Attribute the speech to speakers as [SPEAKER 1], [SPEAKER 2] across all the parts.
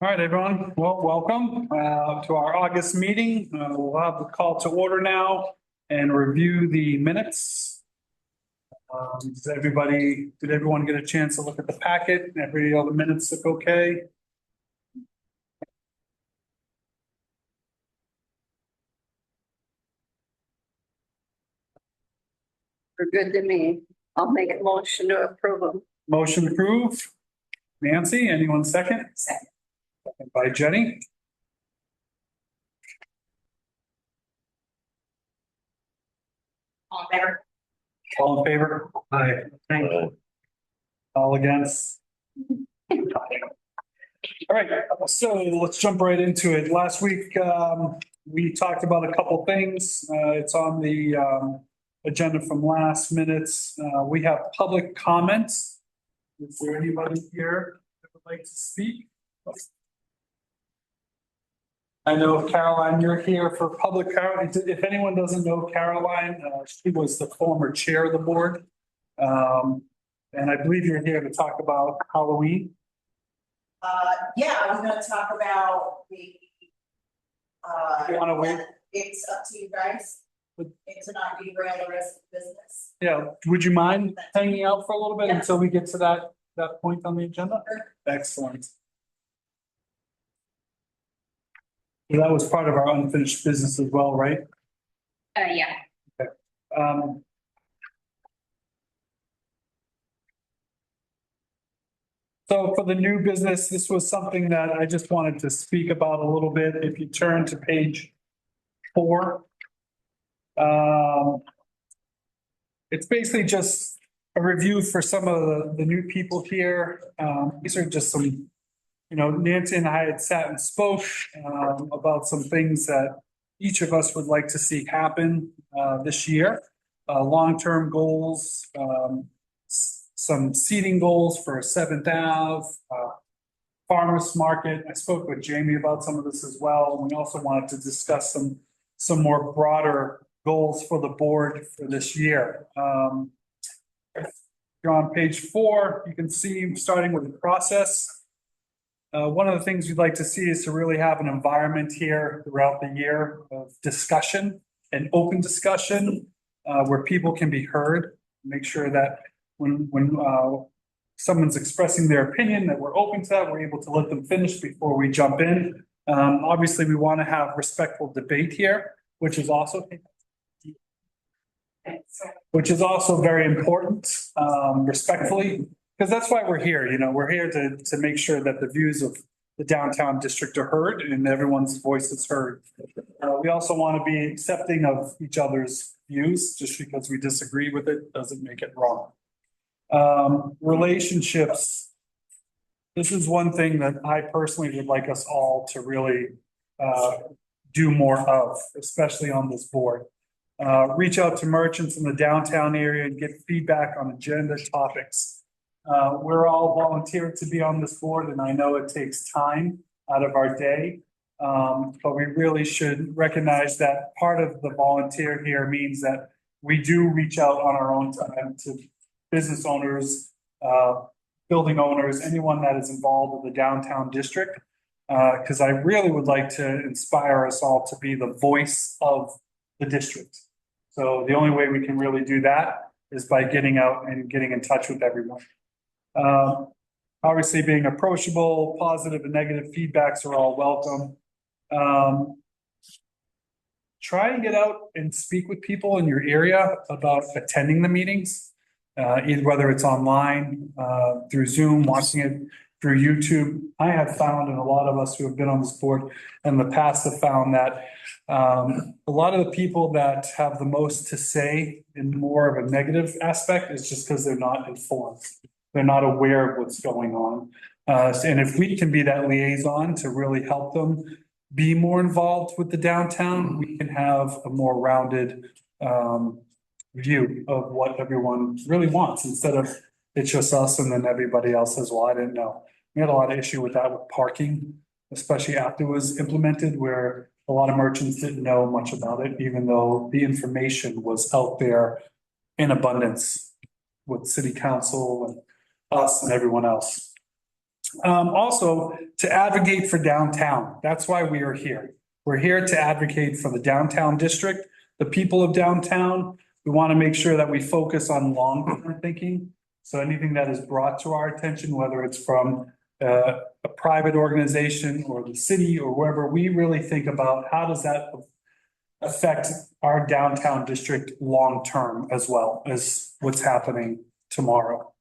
[SPEAKER 1] All right, everyone. Well, welcome to our August meeting. We'll have the call to order now and review the minutes. Did everyone get a chance to look at the packet? Every other minutes look okay?
[SPEAKER 2] Are good to me. I'll make a motion to approve them.
[SPEAKER 1] Motion approved. Nancy, anyone second?
[SPEAKER 2] Second.
[SPEAKER 1] Second by Jenny.
[SPEAKER 2] All better.
[SPEAKER 1] All in favor? Aye. All against? All right, so let's jump right into it. Last week, we talked about a couple things. It's on the agenda from last minutes. We have public comments. Is there anybody here that would like to speak? I know Caroline, you're here for public comment. If anyone doesn't know Caroline, she was the former chair of the board. And I believe you're here to talk about Halloween.
[SPEAKER 3] Yeah, I was gonna talk about the.
[SPEAKER 1] You wanna wait?
[SPEAKER 3] It's up to you guys. And to not derail the rest of the business.
[SPEAKER 1] Yeah, would you mind hanging out for a little bit until we get to that point on the agenda? Excellent. So that was part of our unfinished business as well, right?
[SPEAKER 2] Yeah.
[SPEAKER 1] So for the new business, this was something that I just wanted to speak about a little bit. If you turn to page 4. It's basically just a review for some of the new people here. These are just some, Nancy and I had sat and spoke about some things that each of us would like to see happen this year. Long-term goals, some seating goals for 7th Ave, farmers market. I spoke with Jamie about some of this as well. We also wanted to discuss some more broader goals for the board for this year. If you're on page 4, you can see starting with the process. One of the things we'd like to see is to really have an environment here throughout the year of discussion and open discussion where people can be heard. Make sure that when someone's expressing their opinion, that we're open to that, we're able to let them finish before we jump in. Obviously, we want to have respectful debate here, which is also very important, respectfully, because that's why we're here. We're here to make sure that the views of the downtown district are heard and everyone's voice is heard. We also want to be accepting of each other's views. Just because we disagree with it doesn't make it wrong. Relationships. This is one thing that I personally would like us all to really do more of, especially on this board. Reach out to merchants in the downtown area and get feedback on agenda topics. We're all volunteered to be on this board, and I know it takes time out of our day. But we really should recognize that part of the volunteer here means that we do reach out on our own time to business owners, building owners, anyone that is involved with the downtown district. Because I really would like to inspire us all to be the voice of the district. So the only way we can really do that is by getting out and getting in touch with everyone. Obviously, being approachable, positive and negative feedbacks are all welcome. Try and get out and speak with people in your area about attending the meetings, whether it's online, through Zoom, watching it through YouTube. I have found, and a lot of us who have been on this board in the past have found that a lot of the people that have the most to say in more of a negative aspect is just because they're not informed. They're not aware of what's going on. And if we can be that liaison to really help them be more involved with the downtown, we can have a more rounded view of what everyone really wants, instead of it's just us and then everybody else says, well, I didn't know. We had a lot of issue with that with parking, especially after it was implemented, where a lot of merchants didn't know much about it, even though the information was out there in abundance with city council and us and everyone else. Also, to advocate for downtown. That's why we are here. We're here to advocate for the downtown district, the people of downtown. We want to make sure that we focus on long-term thinking. So anything that is brought to our attention, whether it's from a private organization or the city or wherever, we really think about how does that affect our downtown district long-term as well as what's happening tomorrow.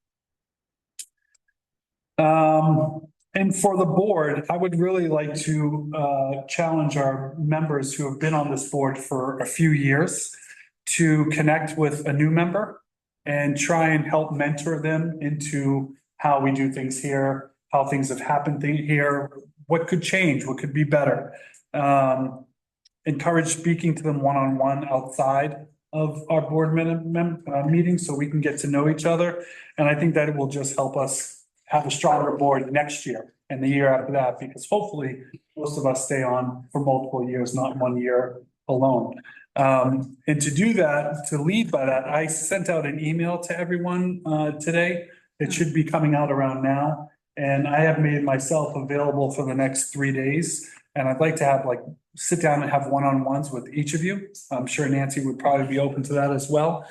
[SPEAKER 1] And for the board, I would really like to challenge our members who have been on this board for a few years to connect with a new member and try and help mentor them into how we do things here, how things have happened here, what could change, what could be better. Encourage speaking to them one-on-one outside of our board meetings so we can get to know each other. And I think that it will just help us have a stronger board next year and the year after that, because hopefully most of us stay on for multiple years, not 1 year alone. And to do that, to lead by that, I sent out an email to everyone today. It should be coming out around now. And I have made myself available for the next 3 days. And I'd like to have sit down and have one-on-ones with each of you. I'm sure Nancy would probably be open to that as well.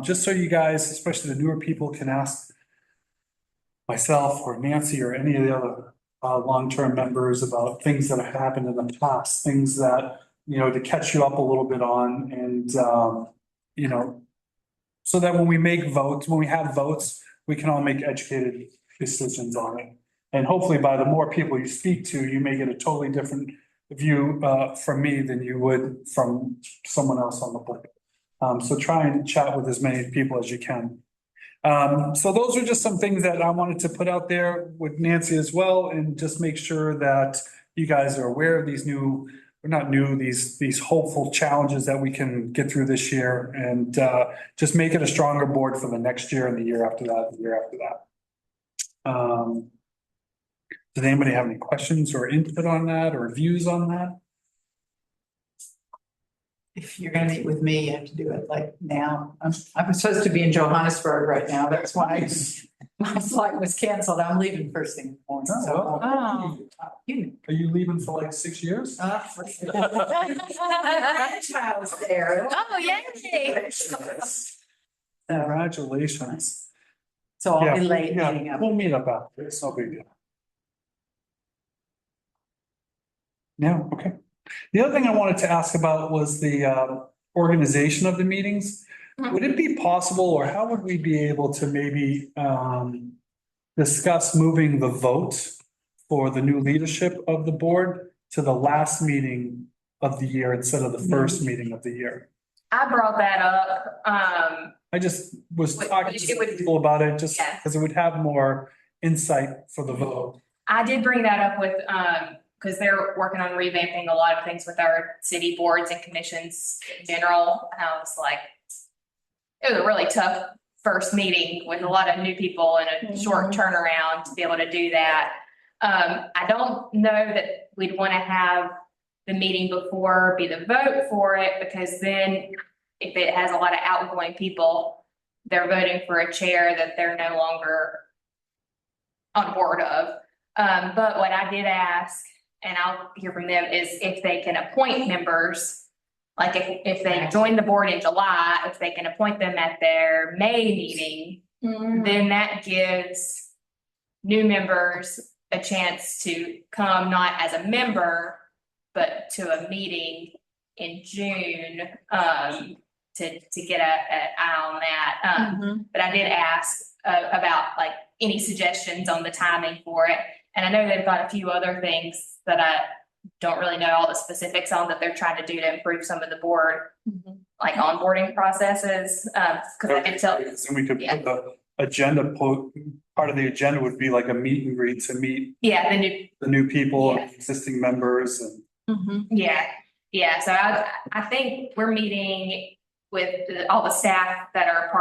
[SPEAKER 1] Just so you guys, especially the newer people, can ask myself or Nancy or any of the other long-term members about things that have happened in the past, things that, to catch you up a little bit on and, so that when we have votes, we can all make educated decisions on it. And hopefully by the more people you speak to, you may get a totally different view from me than you would from someone else on the board. So try and chat with as many people as you can. So those are just some things that I wanted to put out there with Nancy as well, and just make sure that you guys are aware of these these hopeful challenges that we can get through this year, and just make it a stronger board for the next year and the year after that, the year after that. Does anybody have any questions or input on that or views on that?
[SPEAKER 4] If you're gonna meet with me, you have to do it like now. I'm supposed to be in Johannesburg right now. That's why my flight was canceled. I'm leaving first thing in the morning. So, you
[SPEAKER 1] Are you leaving for 6 years?
[SPEAKER 4] know. Grandchild's there.
[SPEAKER 5] Oh, yay.
[SPEAKER 1] Congratulations.
[SPEAKER 4] So I'll be
[SPEAKER 1] Yeah,
[SPEAKER 4] late
[SPEAKER 1] yeah,
[SPEAKER 4] meeting up.
[SPEAKER 1] we'll meet up after. It's no big deal. Yeah, okay. The other thing I wanted to ask about was the organization of the meetings. Would it be possible, or how would we be able to maybe discuss moving the vote for the new leadership of the board to the last meeting of the year instead of the first meeting of the year?
[SPEAKER 5] I brought that up.
[SPEAKER 1] I just was talking
[SPEAKER 5] It
[SPEAKER 1] to
[SPEAKER 5] would-
[SPEAKER 1] people about it just
[SPEAKER 5] Yeah.
[SPEAKER 1] because it would have more insight for the vote.
[SPEAKER 5] I did bring that up with, because they're working on revamping a lot of things with our city boards and commissions in general. And I was like, it was a really tough first meeting with a lot of new people and a short turnaround to be able to do that. I don't know that we'd want to have the meeting before be the vote for it, because then if it has a lot of outgoing people, they're voting for a chair that they're no longer on board of. But what I did ask, and I'll hear from them, is if they can appoint members, like if they join the board in July, if they can appoint them at their May meeting, then that gives new members a chance to come not as a member, but to a meeting in June, to get an eye on that. But I did ask about any suggestions on the timing for it. And I know they've got a few other things that I don't really know all the specifics on that they're trying to do to improve some of the board, onboarding processes. Cause I did tell.
[SPEAKER 1] And we could put the agenda, part of the agenda would be like a meet and greet to meet
[SPEAKER 5] Yeah,
[SPEAKER 1] the new people,
[SPEAKER 5] Yeah.
[SPEAKER 1] existing members and.
[SPEAKER 5] Yeah. So I think we're meeting with all the staff that are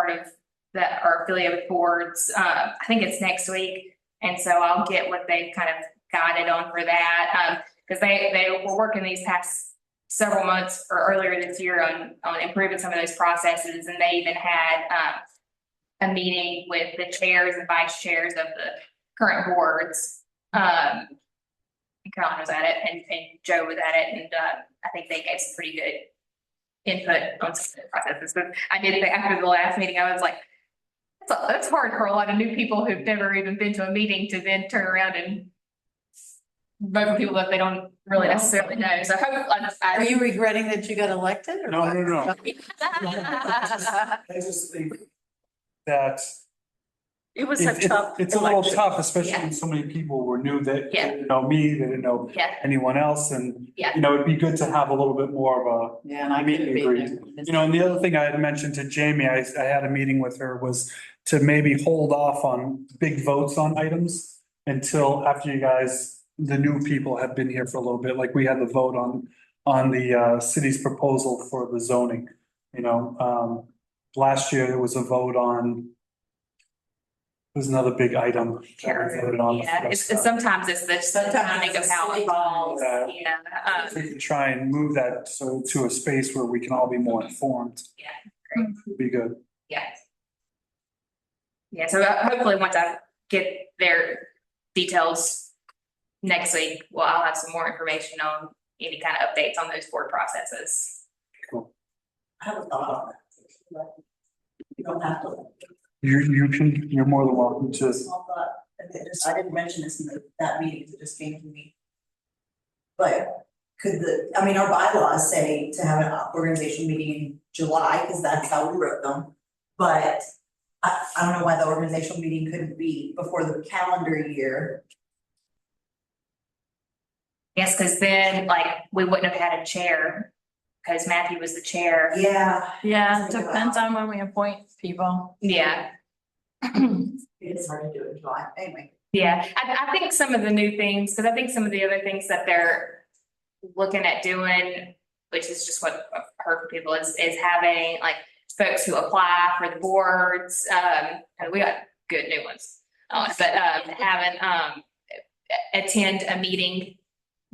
[SPEAKER 5] that are affiliated with boards. I think it's next week. And so I'll get what they've kind of guided on for that. Cause they were working these past several months or earlier this year on improving some of those processes. And they even had, a meeting with the chairs and vice chairs of the current boards And Caroline was at it and Joe was at it, and I think they gave some pretty good input on some of the processes. But I did think after the last meeting, I was like, that's hard for a lot of new people who've never even been to a meeting to then turn around and vote for people that they don't really necessarily know. So
[SPEAKER 4] Are you regretting that you got elected or?
[SPEAKER 1] No,
[SPEAKER 4] what?
[SPEAKER 1] no, no. I just think that
[SPEAKER 2] It was a
[SPEAKER 1] it's
[SPEAKER 2] tough.
[SPEAKER 1] a little
[SPEAKER 2] election.
[SPEAKER 1] tough, especially
[SPEAKER 5] Yeah.
[SPEAKER 1] when so many people were new that
[SPEAKER 5] Yeah.
[SPEAKER 1] didn't know me, they didn't know
[SPEAKER 5] Yeah,
[SPEAKER 1] anyone else, and
[SPEAKER 5] Yeah.
[SPEAKER 1] you know, it'd be good to have a little bit more of
[SPEAKER 4] Yeah, and I
[SPEAKER 1] Meet
[SPEAKER 4] couldn't
[SPEAKER 1] and
[SPEAKER 4] be
[SPEAKER 1] greet.
[SPEAKER 4] there.
[SPEAKER 1] you know, and the other thing I had mentioned to Jamie, I had a meeting with her, was to maybe hold off on big votes on items until after you guys, the new people have been here for a little bit, like we had the vote on the city's proposal for the zoning, you know, last year there was a vote on there's another big item. that we voted on.
[SPEAKER 5] yeah, it's sometimes it's the timing of how it falls, yeah.
[SPEAKER 1] If we can try and move that so to a space where we can all be more informed.
[SPEAKER 5] Yeah, great.
[SPEAKER 1] Would be good.
[SPEAKER 5] Yeah. Yeah, so hopefully once I get their details next week, well, I'll have some more information on any kind of updates on those board processes.
[SPEAKER 3] I have a thought on that. You don't have to.
[SPEAKER 1] You're more than welcome to.
[SPEAKER 3] Small thought, I didn't mention this in that meeting, it just came to me. But I mean, our bylaws say to have an organization meeting in July, because that's how we wrote them. But I don't know why the organizational meeting couldn't be before the calendar year.
[SPEAKER 5] Yes, because then like we wouldn't have had a chair because Matthew was the chair.
[SPEAKER 3] Yeah.
[SPEAKER 4] Yeah, it depends on when we appoint people.
[SPEAKER 5] Yeah.
[SPEAKER 3] It's hard to do in July, anyway.
[SPEAKER 5] Yeah, I think some of the new things, because I think some of the other things that they're looking at doing, which is just what I've heard from people, is having like folks who apply for the boards, and we got good new ones. But having attend a meeting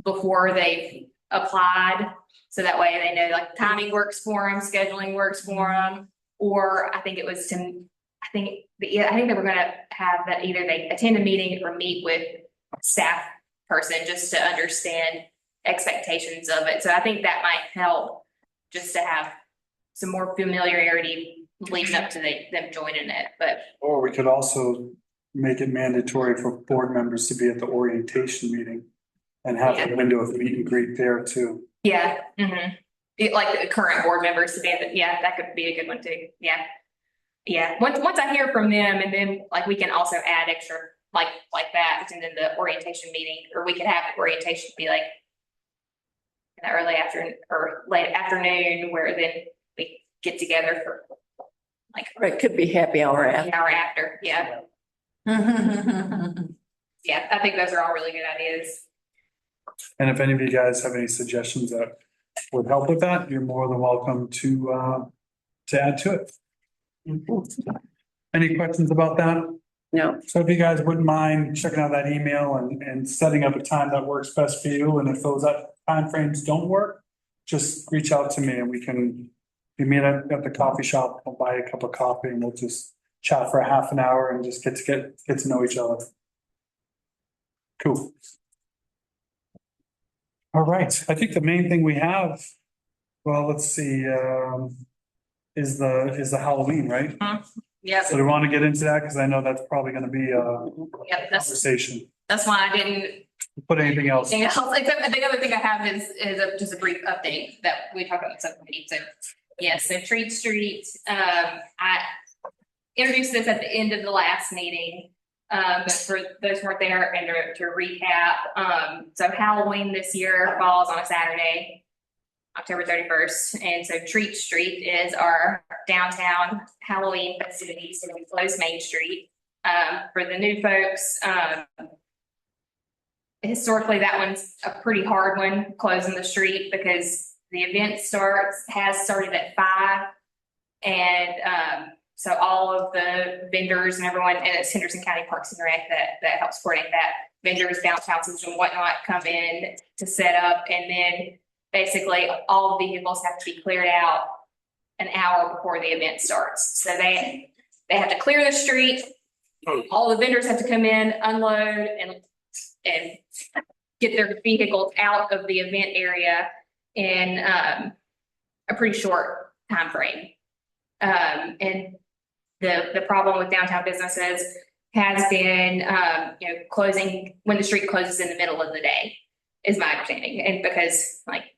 [SPEAKER 5] before they've applied, so that way they know like timing works for them, scheduling works for them. Or I think it was I think they were gonna have that either they attend a meeting or meet with a staff person just to understand expectations of it. So I think that might help just to have some more familiarity leading up to them joining it, but.
[SPEAKER 1] Or we could also make it mandatory for board members to be at the orientation meeting and have a window of meet and greet there too.
[SPEAKER 5] Yeah, like the current board members to be at yeah, that could be a good one too, yeah. Yeah, once I hear from them, and then like we can also add extra like that, and then the orientation meeting, or we could have orientation be like in the early afternoon or late afternoon, where then we get together for like
[SPEAKER 2] Or it could be happy hour
[SPEAKER 5] an hour after, yeah. Yeah, I think those are all really good ideas.
[SPEAKER 1] And if any of you guys have any suggestions that would help with that, you're more than welcome to add to it. Any questions about that?
[SPEAKER 2] No.
[SPEAKER 1] So if you guys wouldn't mind checking out that email and setting up a time that works best for you, and if those timeframes don't work, just reach out to me and we meet at the coffee shop, I'll buy a cup of coffee and we'll just chat for a half an hour and just get to know each other. Cool. All right, I think the main thing we have, well, let's see, is the Halloween, right?
[SPEAKER 5] Yeah,
[SPEAKER 1] So do we want to get into that? Because I know that's probably gonna be a conversation.
[SPEAKER 5] that's why I didn't.
[SPEAKER 1] Put anything else?
[SPEAKER 5] Anything else? Except the other thing I have is just a brief update that we talked about in subcommittee. So yes, so Treat Street, I introduced this at the end of the last meeting. But for those who weren't there and to recap, so Halloween this year falls on a Saturday, October 31st. And so Treat Street is our downtown Halloween festivities. So we close Main Street. For the new folks, historically, that one's a pretty hard one, closing the street, because the event has started at 5. And so all of the vendors and everyone, and it's Henderson County Parks and Rec that helps coordinate that. Vendors, bounce houses and whatnot come in to set up, and then basically all vehicles have to be cleared out an hour before the event starts. So they have to clear the street. All the vendors have to come in, unload, and get their vehicles out of the event area in a pretty short time frame. And the problem with downtown businesses has been, closing when the street closes in the middle of the day, is my understanding. And because like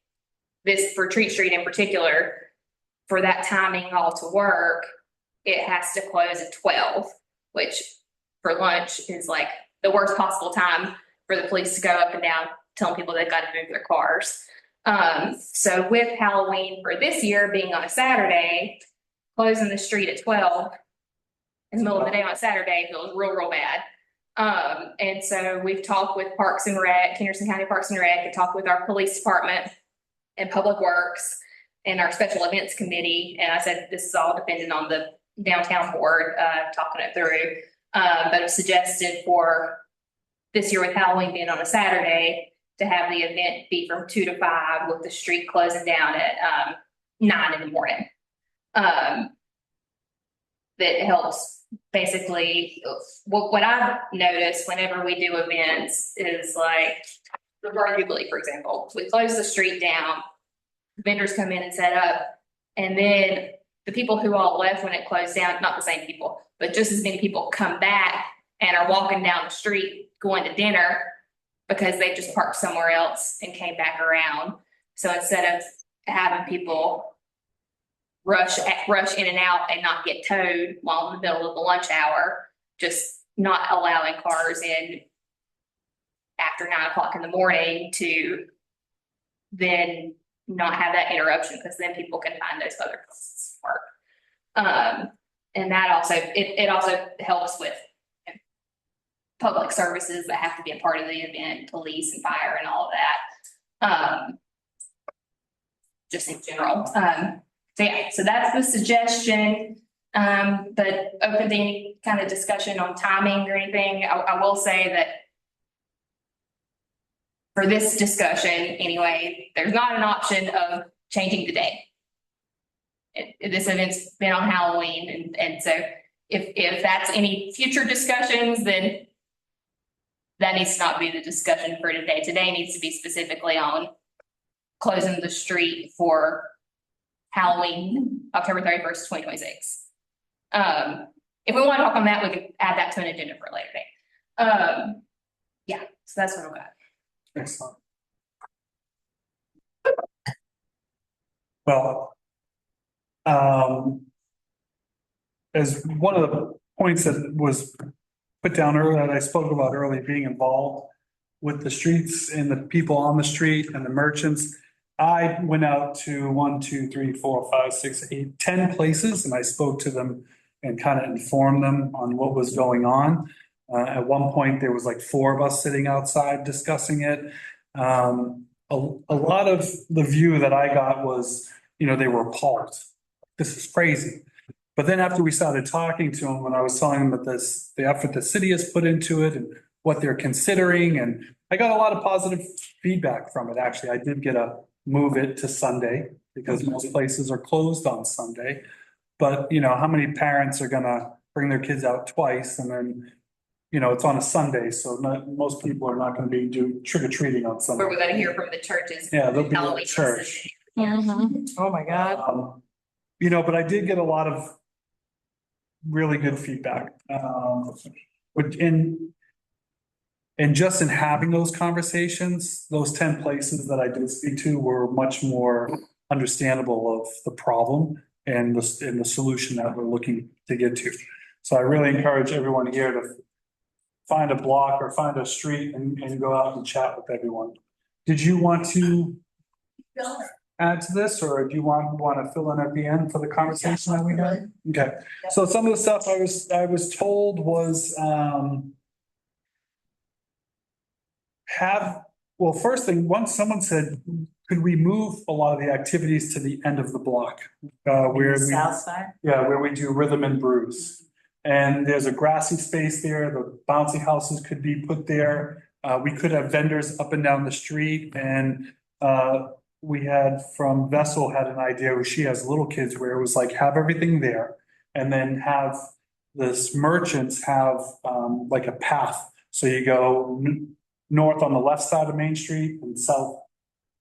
[SPEAKER 5] this for Treat Street in particular, for that timing all to work, it has to close at 12, which for lunch is like the worst possible time for the police to go up and down telling people they've got to move their cars. So with Halloween for this year being on a Saturday, closing the street at 12 in the middle of the day on a Saturday feels real bad. And so we've talked with Parks and Rec, Henderson County Parks and Rec, and talked with our police department and Public Works and our special events committee. And I said, this is all dependent on the downtown board, talking it through. But I've suggested for this year with Halloween being on a Saturday to have the event be from 2 to 5 with the street closing down at 9 in the morning. That helps basically, what I've noticed whenever we do events is like the Bar Jubilee, for example, we close the street down, vendors come in and set up, and then the people who all left when it closed down, not the same people, but just as many people come back and are walking down the street going to dinner because they just parked somewhere else and came back around. So instead of having people rush in and out and not get towed while in the middle of the lunch hour, just not allowing cars in after 9 o'clock in the morning to then not have that interruption, because then people can find those other places to park. And that also, it also helps with public services that have to be a part of the event, police and fire and all of that. Just in general. So yeah, so that's the suggestion. But open to any kind of discussion on timing or anything. I will say that for this discussion anyway, there's not an option of changing the day. This event's been on Halloween, and so if that's any future discussions, then that needs to not be the discussion for today. Today needs to be specifically on closing the street for Halloween, October 31st, 2026. If we want to talk on that, we can add that to an agenda for a later date. Yeah, so that's what I've got.
[SPEAKER 1] Excellent. Well, as one of the points that was put down earlier, that I spoke about earlier, being involved with the streets and the people on the street and the merchants. I went out to 1, 2, 3, 4, 5, 6, 8, 10 places, and I spoke to them and kind of informed them on what was going on. At one point, there was like 4 of us sitting outside discussing it. A lot of the view that I got was, they were appalled. This is crazy. But then after we started talking to them, when I was telling them that the effort the city has put into it and what they're considering, and I got a lot of positive feedback from it. Actually, I did get a move it to Sunday because most places are closed on Sunday. But how many parents are gonna bring their kids out twice, and then it's on a Sunday, so most people are not gonna be doing trick or treating on Sunday.
[SPEAKER 5] Where we're gonna hear from the churches.
[SPEAKER 1] Yeah, they'll be at
[SPEAKER 5] Halloween
[SPEAKER 1] church.
[SPEAKER 4] Oh, my God.
[SPEAKER 1] But I did get a lot of really good feedback. And just in having those conversations, those 10 places that I did speak to were much more understandable of the problem and the solution that we're looking to get to. So I really encourage everyone here to find a block or find a street and go out and chat with everyone. Did you want to add to this, or do you want to fill in at the end for the conversation that we had? Okay, so some of the stuff I was told was, first thing, once someone said, could we move a lot of the activities to the end of the block?
[SPEAKER 4] South side?
[SPEAKER 1] Yeah, where we do rhythm and brews. And there's a grassy space there, the bouncy houses could be put there. We could have vendors up and down the street, and we had from Vessel had an idea where she has little kids where it was like have everything there and then have this merchants have like a path. So you go north on the left side of Main Street and south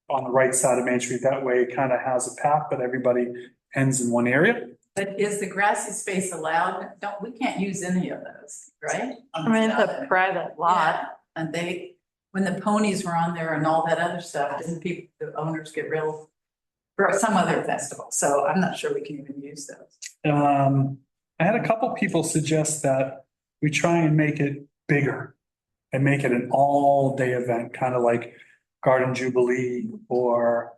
[SPEAKER 1] on the right side of Main Street. That way it kind of has a path, but everybody ends in one area.
[SPEAKER 4] But is the grassy space allowed? We can't use any of those, right?
[SPEAKER 2] I mean, it's a private lot.
[SPEAKER 4] Yeah, and when the ponies were on there and all that other stuff, didn't the owners get real, for some other festival, so I'm not sure we can even use those.
[SPEAKER 1] I had a couple people suggest that we try and make it bigger and make it an all-day event, kind of like Garden Jubilee or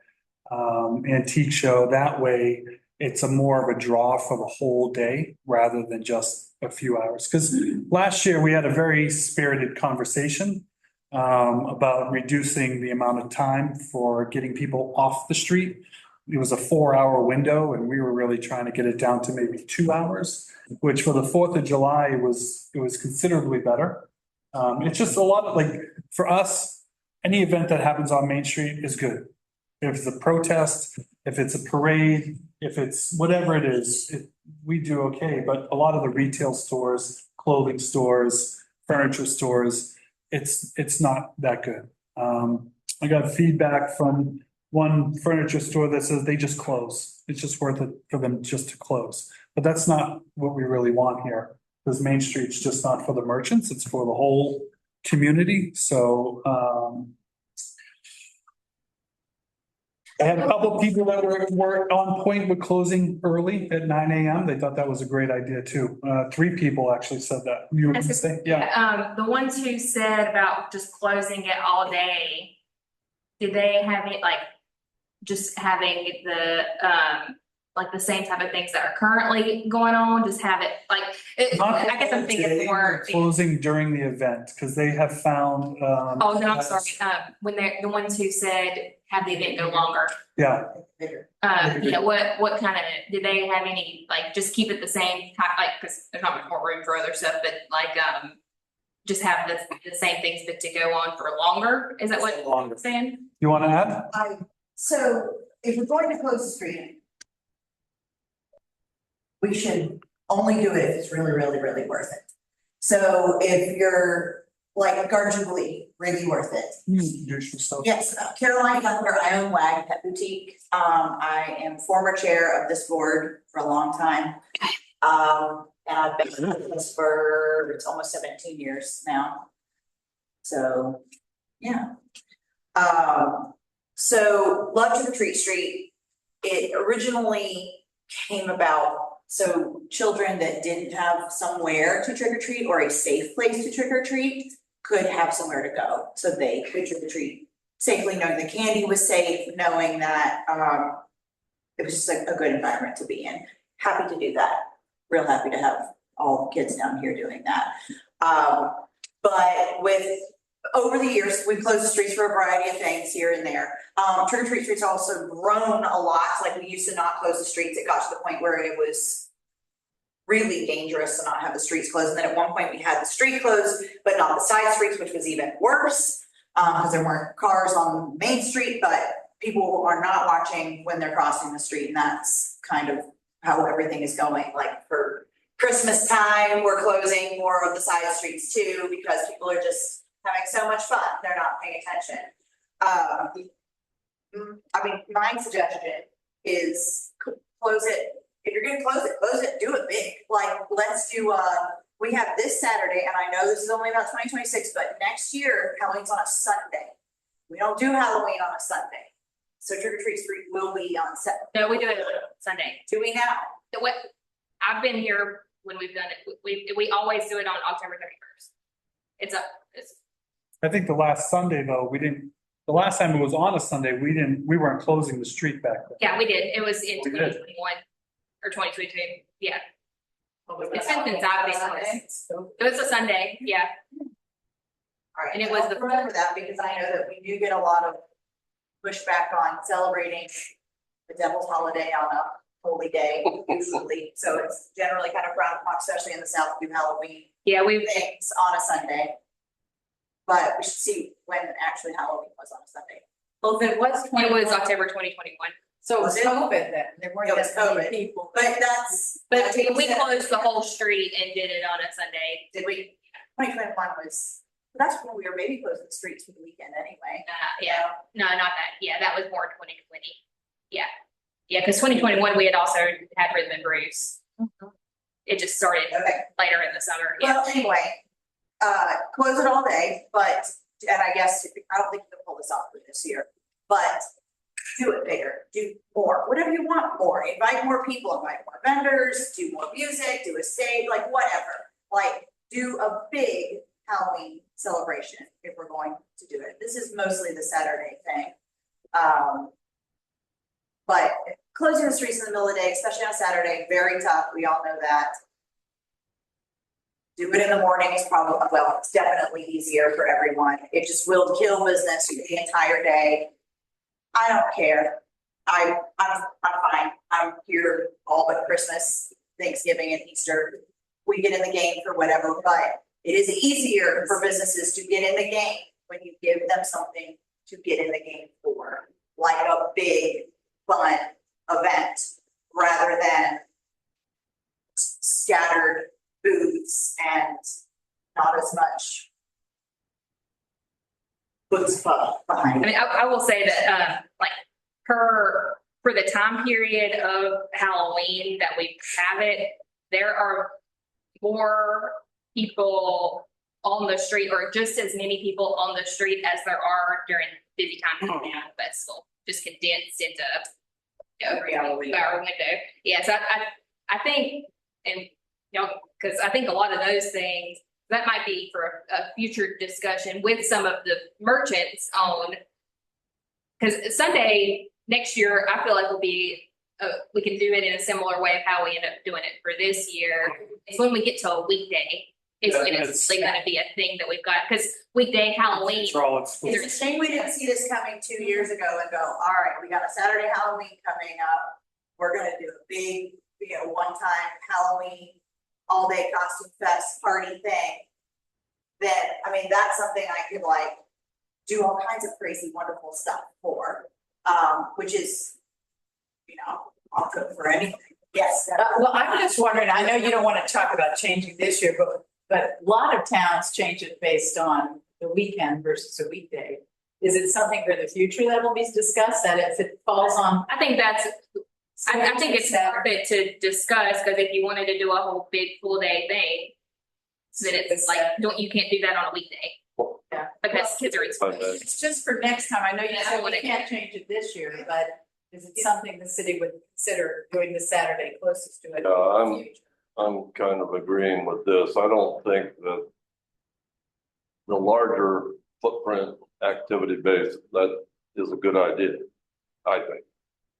[SPEAKER 1] antique show. That way, it's a more of a draw for the whole day rather than just a few hours. Because last year, we had a very spirited conversation about reducing the amount of time for getting people off the street. It was a 4-hour window and we were really trying to get it down to maybe 2 hours, which for the 4th of July it was considerably better. It's just a lot of, like, for us, any event that happens on Main Street is good. If it's a protest, if it's a parade, if it's whatever it is, we do okay. But a lot of the retail stores, clothing stores, furniture stores, it's not that good. I got feedback from one furniture store that says they just close. It's just worth it for them just to close. But that's not what we really want here, because Main Street's just not for the merchants, it's for the whole community. So I had a couple of people that were on point with closing early at 9 a.m. They thought that was a great idea too. 3 people actually said that. You were gonna say? Yeah.
[SPEAKER 5] The ones who said about just closing it all day, did they have it like just having the like the same type of things that are currently going on, just have it like, I guess I'm thinking more.
[SPEAKER 1] Closing during the event, because they have found.
[SPEAKER 5] Oh, no, I'm sorry, when they're the ones who said have the event go longer.
[SPEAKER 1] Yeah,
[SPEAKER 5] You know, what kind of, did they have any, like, just keep it the same, like, because there's not much more room for other stuff, but like, just have the same things, but to go on for longer? Is that what
[SPEAKER 1] longer.
[SPEAKER 5] you're saying?
[SPEAKER 1] You want to add?
[SPEAKER 3] So if we're going to close the street, we should only do it if it's really, really, really worth it. So if you're like Garden Jubilee, really worth it.
[SPEAKER 1] Usual stuff.
[SPEAKER 3] Yes, Caroline Gunther, I own Wag Pet Boutique. I am former chair of this board for a long time. And I've been in this for, it's almost 17 years now. So, yeah. So Love Trick or Treat Street, it originally came about so children that didn't have somewhere to trick or treat or a safe place to trick or treat could have somewhere to go. So they could trick or treat safely, knowing the candy was safe, knowing that it was just a good environment to be in. Happy to do that. Real happy to have all the kids down here doing that. But with over the years, we've closed the streets for a variety of things here and there. Trick or Treat Street's also grown a lot. Like we used to not close the streets. It got to the point where it was really dangerous to not have the streets closed. And then at one point we had the street closed, but not the side streets, which was even worse because there weren't cars on Main Street, but people are not watching when they're crossing the street. And that's kind of how everything is going. Like for Christmas time, we're closing more of the side streets too, because people are just having so much fun. They're not paying attention. I mean, my suggestion is close it. If you're gonna close it, do it big. Like, let's do, we have this Saturday, and I know this is only about 2026, but next year, Halloween's on a Sunday. We don't do Halloween on a Sunday. So Trick or Treat Street will be on Saturday.
[SPEAKER 5] No, we do it on Sunday.
[SPEAKER 3] Do we now?
[SPEAKER 5] What, I've been here when we've done it, we always do it on October 31st. It's
[SPEAKER 1] I think the last Sunday though, the last time it was on a Sunday, we weren't closing the street back then.
[SPEAKER 5] yeah, we did, it was in
[SPEAKER 1] We did.
[SPEAKER 5] 2021 or 2022, yeah.
[SPEAKER 3] It's
[SPEAKER 5] been since I've been on it. It was a Sunday, yeah.
[SPEAKER 3] All right,
[SPEAKER 5] And it was the-
[SPEAKER 3] remember that because I know that we do get a lot of pushback on celebrating the devil's holiday on a holy day usually. So it's generally kind of frowned upon, especially in the South, we do Halloween
[SPEAKER 5] Yeah,
[SPEAKER 3] things on a Sunday. But we should see when actually Halloween was on a Sunday.
[SPEAKER 4] Well, if it was
[SPEAKER 5] it was October 2021.
[SPEAKER 4] So it was COVID then, there weren't
[SPEAKER 3] It was
[SPEAKER 4] that many
[SPEAKER 3] COVID.
[SPEAKER 4] people.
[SPEAKER 3] But that's.
[SPEAKER 5] But
[SPEAKER 3] that being
[SPEAKER 5] we
[SPEAKER 3] said-
[SPEAKER 5] closed the whole street and did it on a Sunday.
[SPEAKER 3] Did we? 2021 was That's when we were maybe closing the streets for the weekend anyway.
[SPEAKER 5] Yeah, no, not that, yeah, that was more 2020. Yeah, yeah, because 2021, we had also had Rhythm and Bruce. It just started
[SPEAKER 3] Okay.
[SPEAKER 5] later in the summer, yeah.
[SPEAKER 3] Well, anyway, close it all day, but, and I guess, I don't think you can pull this off for this year, but do it bigger, do more, whatever you want more, invite more people, invite more vendors, do more music, do a stage, like whatever. Like, do a big Halloween celebration if we're going to do it. This is mostly the Saturday thing. But closing the streets in the middle of the day, especially on Saturday, very tough, we all know that. Do it in the morning is probably, well, it's definitely easier for everyone. It just will kill business the entire day. I don't care. I'm fine. I'm here all but Christmas, Thanksgiving and Easter. We get in the game for whatever, but it is easier for businesses to get in the game when you give them something to get in the game for, like a big, fun event, rather than scattered booths and not as much chutzpah
[SPEAKER 5] I
[SPEAKER 3] behind it.
[SPEAKER 5] mean, I will say that, like, for the time period of Halloween that we have it, there are more people on the street, or just as many people on the street as there are during busy time of the festival, just condensed into
[SPEAKER 3] Every Halloween.
[SPEAKER 5] our window. Yes, I think, and, you know, because I think a lot of those things, that might be for a future discussion with some of the merchants on. Because Sunday next year, I feel like will be, we can do it in a similar way of how we end up doing it for this year. It's when we get to a weekday, it's
[SPEAKER 1] Yeah,
[SPEAKER 5] when it's like gonna be a thing that we've got, because weekday Halloween.
[SPEAKER 1] For all
[SPEAKER 3] It's
[SPEAKER 1] exclusive.
[SPEAKER 3] a shame we didn't see this coming 2 years ago and go, all right, we got a Saturday Halloween coming up. We're gonna do a big, one-time Halloween, all-day costume fest party thing. Then, I mean, that's something I could like do all kinds of crazy, wonderful stuff for, which is, I'll cook for anything. Yes.
[SPEAKER 4] Well, I'm just wondering, I know you don't want to talk about changing this year, but a lot of towns change it based on the weekend versus a weekday. Is it something for the future that will be discussed, that if it falls on?
[SPEAKER 5] I think that's, I think it's worth it to discuss, because if you wanted to do a whole big full day thing, then it's like, you can't do that on a weekday.
[SPEAKER 4] Yeah.
[SPEAKER 5] Because kids are in school.
[SPEAKER 4] It's just for next time. I know you
[SPEAKER 5] Yeah,
[SPEAKER 4] said
[SPEAKER 5] I wanna-
[SPEAKER 4] we can't change it this year, but is it something the city would consider doing the Saturday closest to it?
[SPEAKER 6] Yeah,
[SPEAKER 4] in the future?
[SPEAKER 6] I'm kind of agreeing with this. I don't think that the larger footprint activity base, that is a good idea, I think.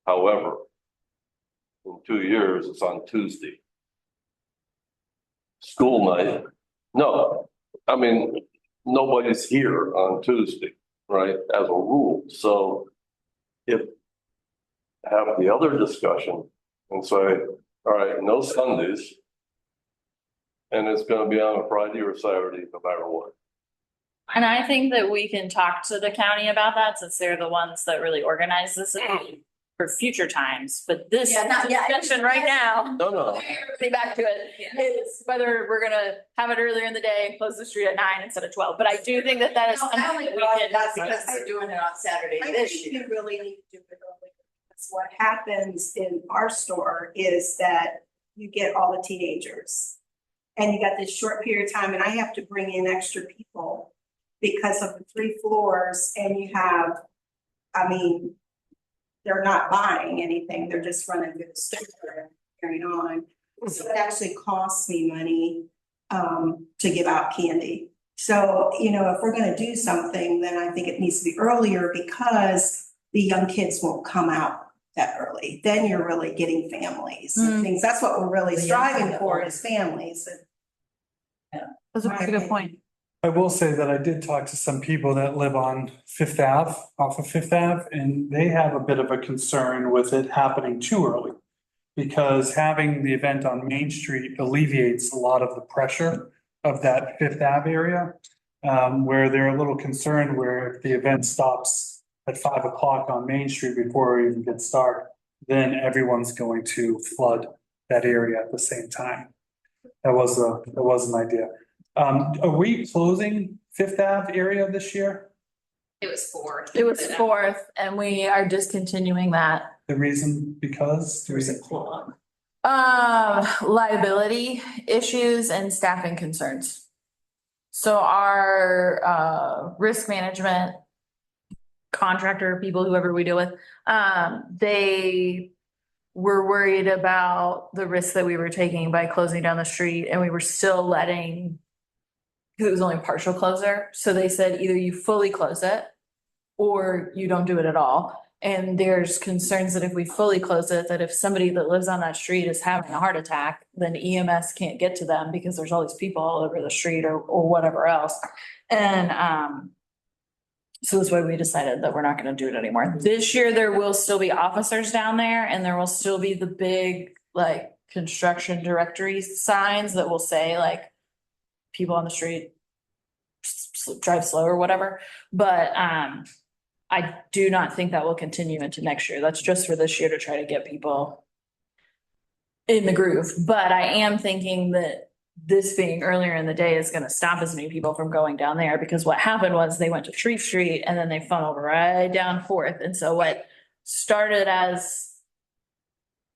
[SPEAKER 6] However, in 2 years, it's on Tuesday. School night, no, I mean, nobody's here on Tuesday, right, as a rule. So if have the other discussion and say, all right, no Sundays. And it's gonna be on a Friday or Saturday, no matter what.
[SPEAKER 7] And I think that we can talk to the county about that, since they're the ones that really organize this for future times, but this
[SPEAKER 3] Yeah, not yet.
[SPEAKER 7] discussion right now.
[SPEAKER 6] No.
[SPEAKER 7] Everybody back to it, is whether we're gonna have it earlier in the day and close the street at 9 instead of 12, but I do think that that is
[SPEAKER 3] No, I
[SPEAKER 7] something
[SPEAKER 3] only
[SPEAKER 7] that we
[SPEAKER 3] brought
[SPEAKER 7] can.
[SPEAKER 3] it up
[SPEAKER 4] Because they're doing it on Saturday
[SPEAKER 8] I
[SPEAKER 4] this
[SPEAKER 8] think
[SPEAKER 4] year.
[SPEAKER 8] you really need to do it early. Because what happens in our store is that you get all the teenagers. And you got this short period of time, and I have to bring in extra people because of the 3 floors, and you have, I mean, they're not buying anything, they're just running through the store and carrying on. So it actually costs me money to give out candy. So, if we're gonna do something, then I think it needs to be earlier, because the young kids won't come out that early. Then you're really getting families and things. That's what we're really
[SPEAKER 4] The young
[SPEAKER 8] striving
[SPEAKER 4] people.
[SPEAKER 8] for, is families.
[SPEAKER 7] That's a good point.
[SPEAKER 1] I will say that I did talk to some people that live on Fifth Ave, off of Fifth Ave, and they have a bit of a concern with it happening too early. Because having the event on Main Street alleviates a lot of the pressure of that Fifth Ave area. Where they're a little concerned where if the event stops at 5 o'clock on Main Street before it even gets started, then everyone's going to flood that area at the same time. That was an idea. Are we closing Fifth Ave area this year?
[SPEAKER 5] It was 4.
[SPEAKER 7] It was fourth and we are discontinuing that.
[SPEAKER 1] The reason because?
[SPEAKER 4] There's a clause.
[SPEAKER 7] Liability issues and staffing concerns. So our risk management contractor, people, whoever we deal with, they were worried about the risk that we were taking by closing down the street, and we were still letting, because it was only partial closure. So they said either you fully close it or you don't do it at all. And there's concerns that if we fully close it, that if somebody that lives on that street is having a heart attack, then EMS can't get to them because there's all these people all over the street or whatever else. And so that's why we decided that we're not gonna do it anymore. This year, there will still be officers down there and there will still be the big, like, construction directory signs that will say like, people on the street drive slow or whatever. But I do not think that will continue into next year. That's just for this year to try to get people in the groove. But I am thinking that this being earlier in the day is gonna stop as many people from going down there, because what happened was they went to Shreve Street and then they funneled right down Fourth. And so what started as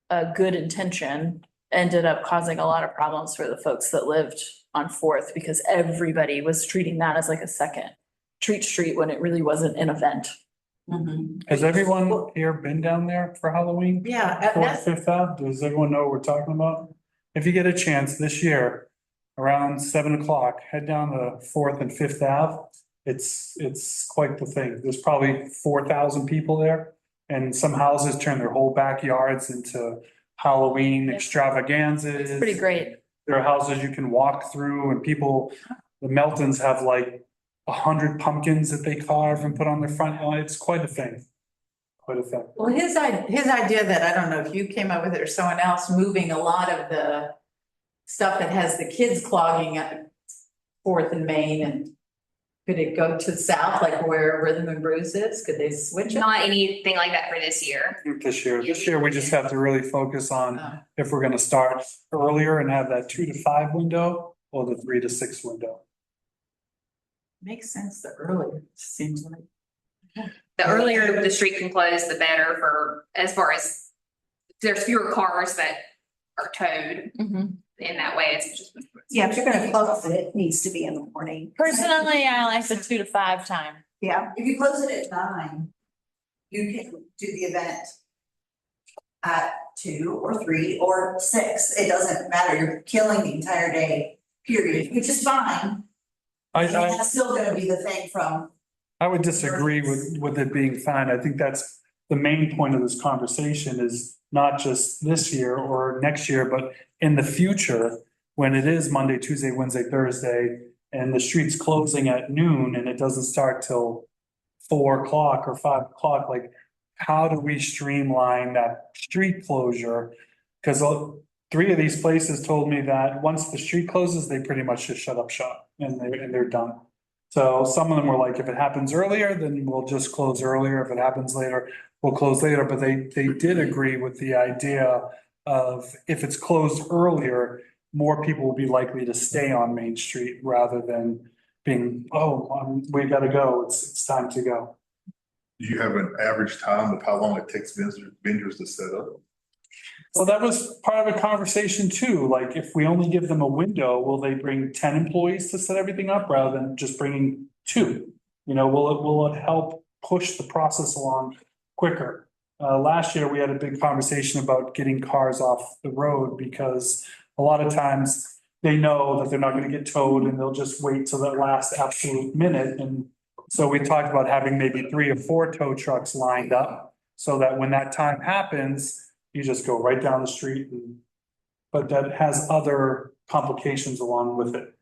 [SPEAKER 7] a good intention ended up causing a lot of problems for the folks that lived on Fourth, because everybody was treating that as like a second treat street when it really wasn't an event.
[SPEAKER 1] Has everyone here been down there for Halloween?
[SPEAKER 4] Yeah,
[SPEAKER 1] Fourth,
[SPEAKER 4] that's,
[SPEAKER 1] Fifth Ave? Does everyone know what we're talking about? If you get a chance this year, around 7 o'clock, head down to Fourth and Fifth Ave. It's quite the thing. There's probably 4,000 people there. And some houses turn their whole backyards into Halloween extravaganzas.
[SPEAKER 7] It's pretty great.
[SPEAKER 1] There are houses you can walk through, and people, the Meltons have like 100 pumpkins that they carve and put on their front lawn. It's quite a thing. Quite a thing.
[SPEAKER 4] well, his idea that, I don't know if you came up with it or someone else, moving a lot of the stuff that has the kids clogging at Fourth and Main, and could it go to south, like where Rhythm and Brews is? Could they switch it?
[SPEAKER 5] Not anything like that for this year.
[SPEAKER 1] This year, we just have to really focus on
[SPEAKER 4] Oh.
[SPEAKER 1] if we're gonna start earlier and have that 2 to 5 window or the 3 to 6 window.
[SPEAKER 4] Makes sense, the earlier, it seems like.
[SPEAKER 5] The earlier the street can close, the better for, as far as there's fewer cars that are towed in that way. It's just.
[SPEAKER 8] Yeah, if you're gonna close it, it needs to be in the morning.
[SPEAKER 7] Personally, I like the 2 to 5 time.
[SPEAKER 8] Yeah,
[SPEAKER 3] If you close it at 9, you can do the event at 2 or 3 or 6. It doesn't matter. You're killing the entire day, period, which is fine. And that's still gonna be the thing from.
[SPEAKER 1] I would disagree with it being fine. I think that's the main point of this conversation, is not just this year or next year, but in the future, when it is Monday, Tuesday, Wednesday, Thursday, and the street's closing at noon and it doesn't start till 4 o'clock or 5 o'clock, like, how do we streamline that street closure? Because 3 of these places told me that once the street closes, they pretty much just shut up shop and they're done. So some of them were like, if it happens earlier, then we'll just close earlier. If it happens later, we'll close later. But they did agree with the idea of, if it's closed earlier, more people will be likely to stay on Main Street rather than being, we gotta go. It's time to go.
[SPEAKER 9] Do you have an average time of how long it takes vendors to set up?
[SPEAKER 1] Well, that was part of a conversation too. Like, if we only give them a window, will they bring 10 employees to set everything up rather than just bringing 2? You know, will it help push the process along quicker? Last year, we had a big conversation about getting cars off the road, because a lot of times they know that they're not gonna get towed and they'll just wait till that last absolute minute. And so we talked about having maybe 3 or 4 tow trucks lined up, so that when that time happens, you just go right down the street. But that has other complications along with it.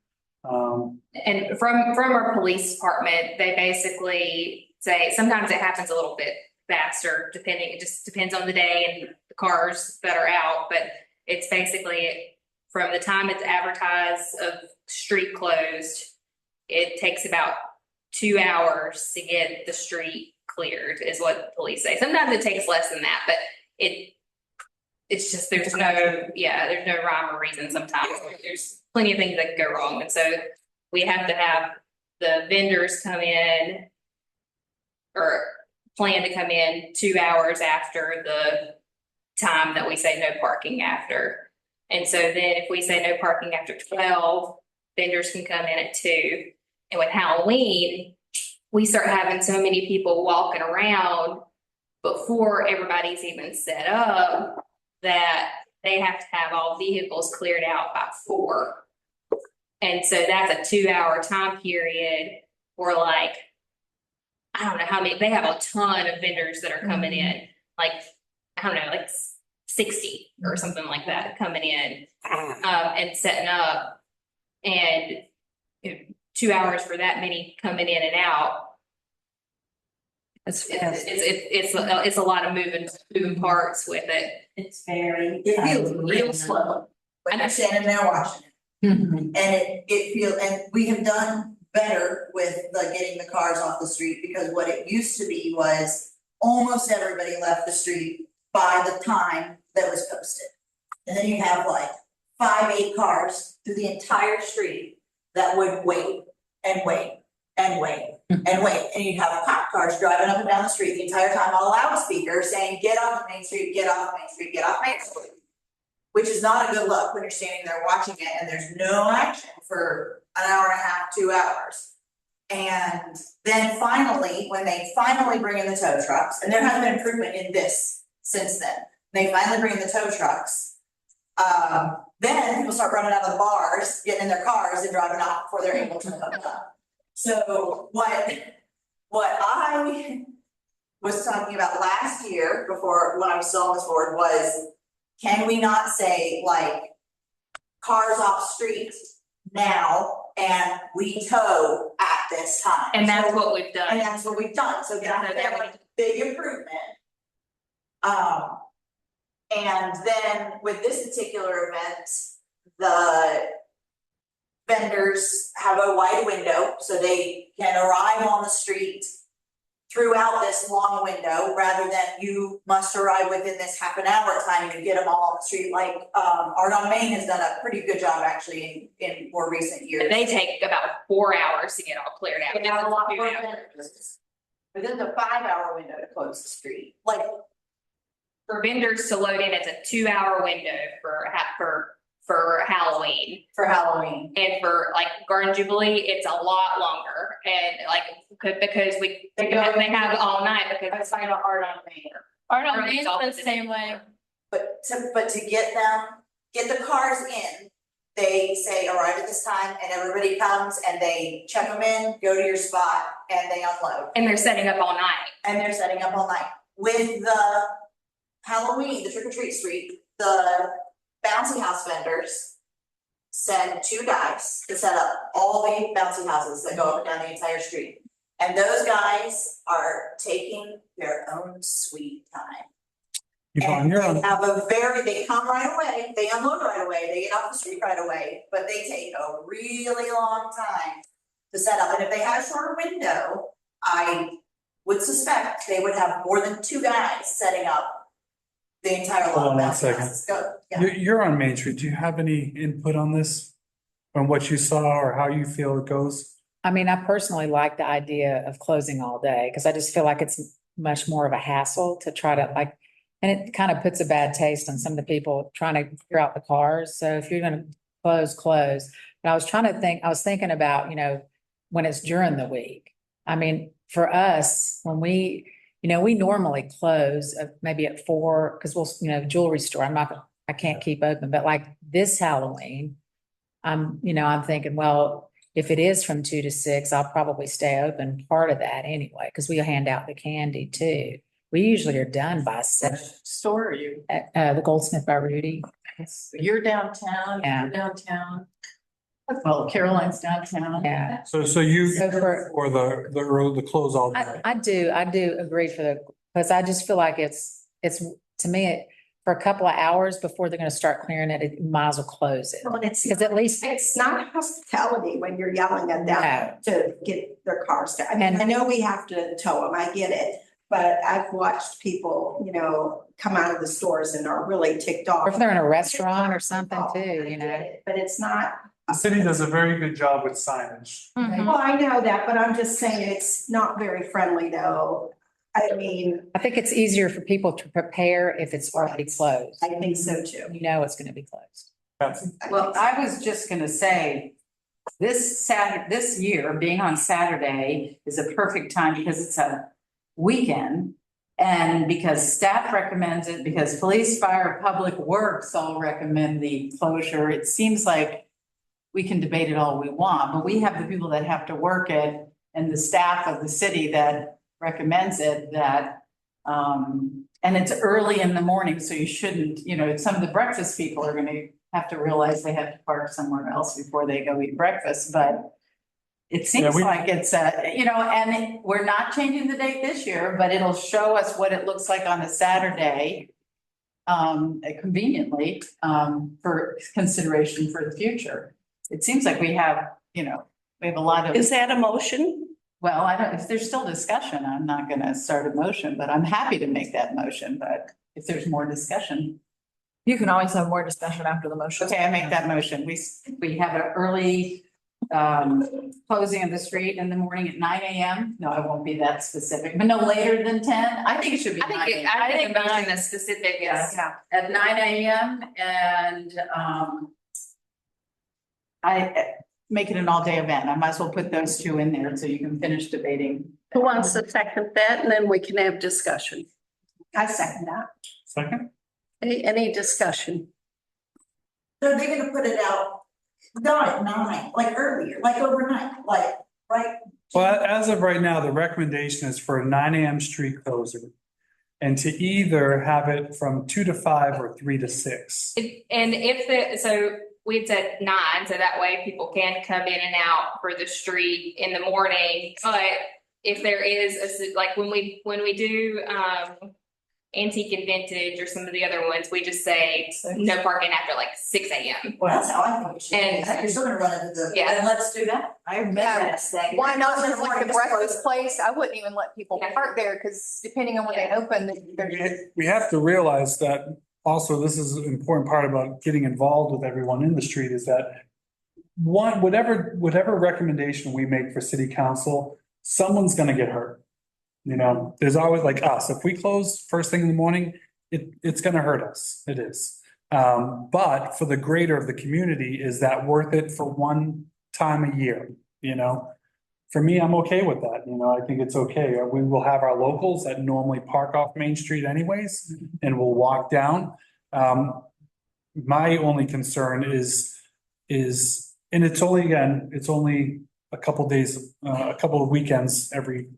[SPEAKER 5] And from our police department, they basically say sometimes it happens a little bit faster, it just depends on the day and the cars that are out, but it's basically from the time it's advertised of street closed, it takes about 2 hours to get the street cleared, is what police say. Sometimes it takes less than that, but it's just, there's no rhyme or reason sometimes. There's plenty of things that can go wrong. And so we have to have the vendors come in or plan to come in 2 hours after the time that we say no parking after. And so then if we say no parking after 12, vendors can come in at 2. And with Halloween, we start having so many people walking around before everybody's even set up that they have to have all vehicles cleared out by 4. And so that's a 2-hour time period for like, I don't know how many, they have a ton of vendors that are coming in, like, I don't know, like 60 or something like that coming in, and setting up. And 2 hours for that many coming in and out. It's a lot of moving parts with it.
[SPEAKER 3] It's very, it feels real slow when you're standing there watching it. And it feels, and we have done better with getting the cars off the street, because what it used to be was almost everybody left the street by the time that was posted. And then you have like 5-8 cars through the entire street that would wait and wait and wait and wait. And you'd have cop cars driving up and down the street the entire time on a loudspeaker saying, get off Main Street, get off Main Street, get off Main Street. Which is not a good look when you're standing there watching it and there's no action for an hour and a half, 2 hours. And then finally, when they finally bring in the tow trucks, and there has been improvement in this since then, they finally bring in the tow trucks. Then people start running out of the bars, getting in their cars and driving off before they're able to hook up. So what I was talking about last year, before when I was still on this board, was, can we not say like cars off street now and we tow at this time?
[SPEAKER 5] And that's what we've done.
[SPEAKER 3] And that's what we've done, so that's a big improvement. And then with this particular event, the vendors have a wide window, so they can arrive on the street throughout this long window, rather than you must arrive within this half an hour time and you get them all on the street. Like, Art on Main has done a pretty good job actually in more recent years.
[SPEAKER 5] They take about 4 hours to get all cleared out.
[SPEAKER 3] They have a lot more vendors. Within the 5-hour window to close the street, like.
[SPEAKER 5] For vendors to load in, it's a 2-hour window for Halloween.
[SPEAKER 3] For Halloween.
[SPEAKER 5] And for like Garden Jubilee, it's a lot longer, and like, because they have all night, because
[SPEAKER 3] I find it hard on me.
[SPEAKER 7] Art on
[SPEAKER 5] Or
[SPEAKER 7] Main's
[SPEAKER 5] it's
[SPEAKER 7] the same way.
[SPEAKER 3] But to get the cars in, they say arrive at this time and everybody comes and they check them in, go to your spot and they unload.
[SPEAKER 5] and they're setting up all night.
[SPEAKER 3] And they're setting up all night. With the Halloween, the trick or treat street, the bouncy house vendors send 2 guys to set up all the bouncy houses that go up and down the entire street. And those guys are taking their own sweet time.
[SPEAKER 1] Yvonne,
[SPEAKER 3] And
[SPEAKER 1] you're
[SPEAKER 3] they
[SPEAKER 1] on,
[SPEAKER 3] have they come right away, they unload right away, they get off the street right away, but they take a really long time to set up. And if they had a shorter window, I would suspect they would have more than 2 guys setting up the entire
[SPEAKER 1] Hold on
[SPEAKER 3] long
[SPEAKER 1] one
[SPEAKER 3] bouncy
[SPEAKER 1] second.
[SPEAKER 3] houses. Go, yeah.
[SPEAKER 1] you're on Main Street. Do you have any input on this? On what you saw or how you feel it goes?
[SPEAKER 4] I mean, I personally like the idea of closing all day, because I just feel like it's much more of a hassle to try to like, and it kind of puts a bad taste on some of the people trying to clear out the cars. So if you're gonna close. But I was thinking about, when it's during the week. I mean, for us, when we normally close maybe at 4, because we'll, jewelry store, I can't keep open, but like this Halloween, I'm thinking, well, if it is from 2 to 6, I'll probably stay open part of that anyway, because we hand out the candy too. We usually are done by 7. Store are you? At, the Goldsmith by Rudy.
[SPEAKER 8] You're downtown,
[SPEAKER 4] Yeah.
[SPEAKER 8] you're downtown.
[SPEAKER 4] Well, Caroline's downtown. Yeah.
[SPEAKER 1] So you,
[SPEAKER 4] So for-
[SPEAKER 1] or the close all day?
[SPEAKER 4] I do agree because I just feel like it's to me, for a couple of hours before they're gonna start clearing it, it might as well close it.
[SPEAKER 8] Well,
[SPEAKER 4] Because at least,
[SPEAKER 8] it's not hospitality when you're yelling at them
[SPEAKER 4] No.
[SPEAKER 8] to get their cars down. I mean, I know we have to tow them, I get it. But I've watched people, come out of the stores and are really ticked off.
[SPEAKER 4] or if they're in a restaurant or something too,
[SPEAKER 8] I get it, But it's not
[SPEAKER 1] The city does a very good job with signage.
[SPEAKER 7] Mhm.
[SPEAKER 8] Well, I know that, but I'm just saying it's not very friendly though. I mean,
[SPEAKER 10] I think it's easier for people to prepare if it's already closed.
[SPEAKER 8] I think so too.
[SPEAKER 10] You know it's gonna be closed.
[SPEAKER 4] Well, I was just gonna say, this year, being on Saturday is a perfect time because it's a weekend. And because staff recommends it, because police, fire, public works all recommend the closure, it seems like we can debate it all we want, but we have the people that have to work it and the staff of the city that recommends it that, and it's early in the morning, so you shouldn't, some of the breakfast people are gonna have to realize they have to park somewhere else before they go eat breakfast, but it seems like it's and we're not changing the date this year, but it'll show us what it looks like on a Saturday, conveniently, for consideration for the future. It seems like we have a lot of.
[SPEAKER 2] Is that a motion?
[SPEAKER 4] Well, if there's still discussion, I'm not gonna start a motion, but I'm happy to make that motion, but if there's more discussion.
[SPEAKER 7] You can always have more discussion after the motion.
[SPEAKER 4] Okay, I make that motion. We have an early closing of the street in the morning at 9 AM. No, it won't be that specific, but no later than 10. I think it should be 9 AM.
[SPEAKER 5] I think a motion that's specific is.
[SPEAKER 4] Yeah, at 9 AM and I make it an all-day event. I might as well put those two in there so you can finish debating.
[SPEAKER 2] Who wants to second that? And then we can have discussion.
[SPEAKER 8] I second that.
[SPEAKER 1] Second?
[SPEAKER 2] Any discussion?
[SPEAKER 3] So they're gonna put it out, not at 9, like earlier, like overnight, like, right?
[SPEAKER 1] Well, as of right now, the recommendation is for a 9 AM street closure. And to either have it from 2 to 5 or 3 to 6.
[SPEAKER 5] So we'd said 9, so that way people can come in and out for the street in the morning, but if there is like when we do, antique and vintage or some of the other ones, we just say no parking after like 6 AM.
[SPEAKER 3] Well, that's how I think it should be.
[SPEAKER 5] And-
[SPEAKER 3] You're still gonna run into the.
[SPEAKER 5] Yeah.
[SPEAKER 3] Then let's do that.
[SPEAKER 4] I admit
[SPEAKER 3] Yeah.
[SPEAKER 4] that.
[SPEAKER 11] Why not just like the breakfast
[SPEAKER 3] Close.
[SPEAKER 11] place? I wouldn't even let people
[SPEAKER 5] Yeah.
[SPEAKER 11] park there because depending on when they open,
[SPEAKER 1] We have to realize that also this is an important part about getting involved with everyone in the street is that whatever recommendation we make for city council, someone's gonna get hurt. There's always like us, if we close first thing in the morning, it's gonna hurt us. It is. But for the greater of the community, is that worth it for one time a year? For me, I'm okay with that. I think it's okay. We will have our locals that normally park off Main Street anyways, and we'll walk down. My only concern is, and it's only a couple days, a couple of weekends every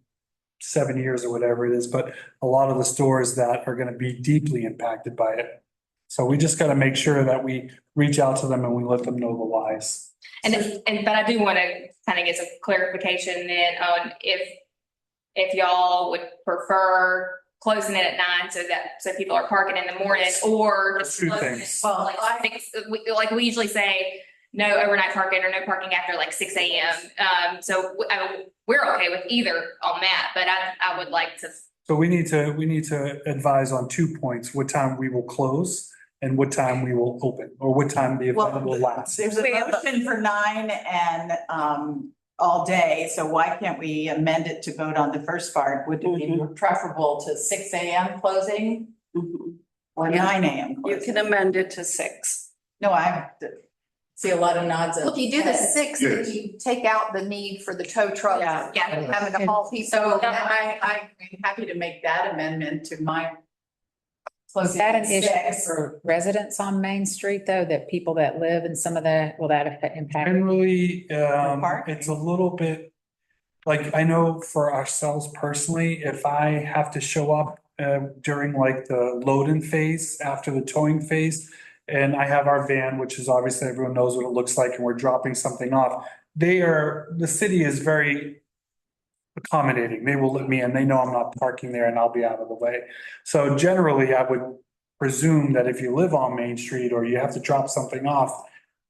[SPEAKER 1] 7 years or whatever it is, but a lot of the stores that are gonna be deeply impacted by it. So we just gotta make sure that we reach out to them and we let them know the whys.
[SPEAKER 5] But I do want to kind of get some clarification then on if y'all would prefer closing it at 9 so people are parking in the morning or just
[SPEAKER 1] Two
[SPEAKER 5] closing it.
[SPEAKER 1] things.
[SPEAKER 5] Well, like I think we usually say no overnight parking or no parking after like 6 AM. So we're okay with either on that, but I would like to.
[SPEAKER 1] So we need to advise on 2 points, what time we will close and what time we will open, or what time the event will last.
[SPEAKER 4] There's a motion for 9 and all day, so why can't we amend it to vote on the first part? Would it be preferable to 6 AM closing or 9 AM
[SPEAKER 2] You
[SPEAKER 4] closing?
[SPEAKER 2] can amend it to 6.
[SPEAKER 4] No, I see a lot of nods.
[SPEAKER 11] well, if you do the
[SPEAKER 4] head.
[SPEAKER 11] 6, then you take out the need for the tow trucks.
[SPEAKER 4] Yeah.
[SPEAKER 5] Yeah.
[SPEAKER 11] Having to haul people.
[SPEAKER 4] So
[SPEAKER 11] around.
[SPEAKER 4] I'm happy to make that amendment to my
[SPEAKER 10] Is
[SPEAKER 4] closing
[SPEAKER 10] that an
[SPEAKER 4] at
[SPEAKER 10] issue
[SPEAKER 4] 6.
[SPEAKER 10] for residents on Main Street, though, that people that live in some of that, will that impact?
[SPEAKER 1] Generally,
[SPEAKER 4] parking.
[SPEAKER 1] it's a little bit, like, I know for ourselves personally, if I have to show up during like the load-in phase, after the towing phase, and I have our van, which is obviously everyone knows what it looks like, and we're dropping something off. The city is very accommodating. They will let me in. They know I'm not parking there and I'll be out of the way. So generally, I would presume that if you live on Main Street or you have to drop something off,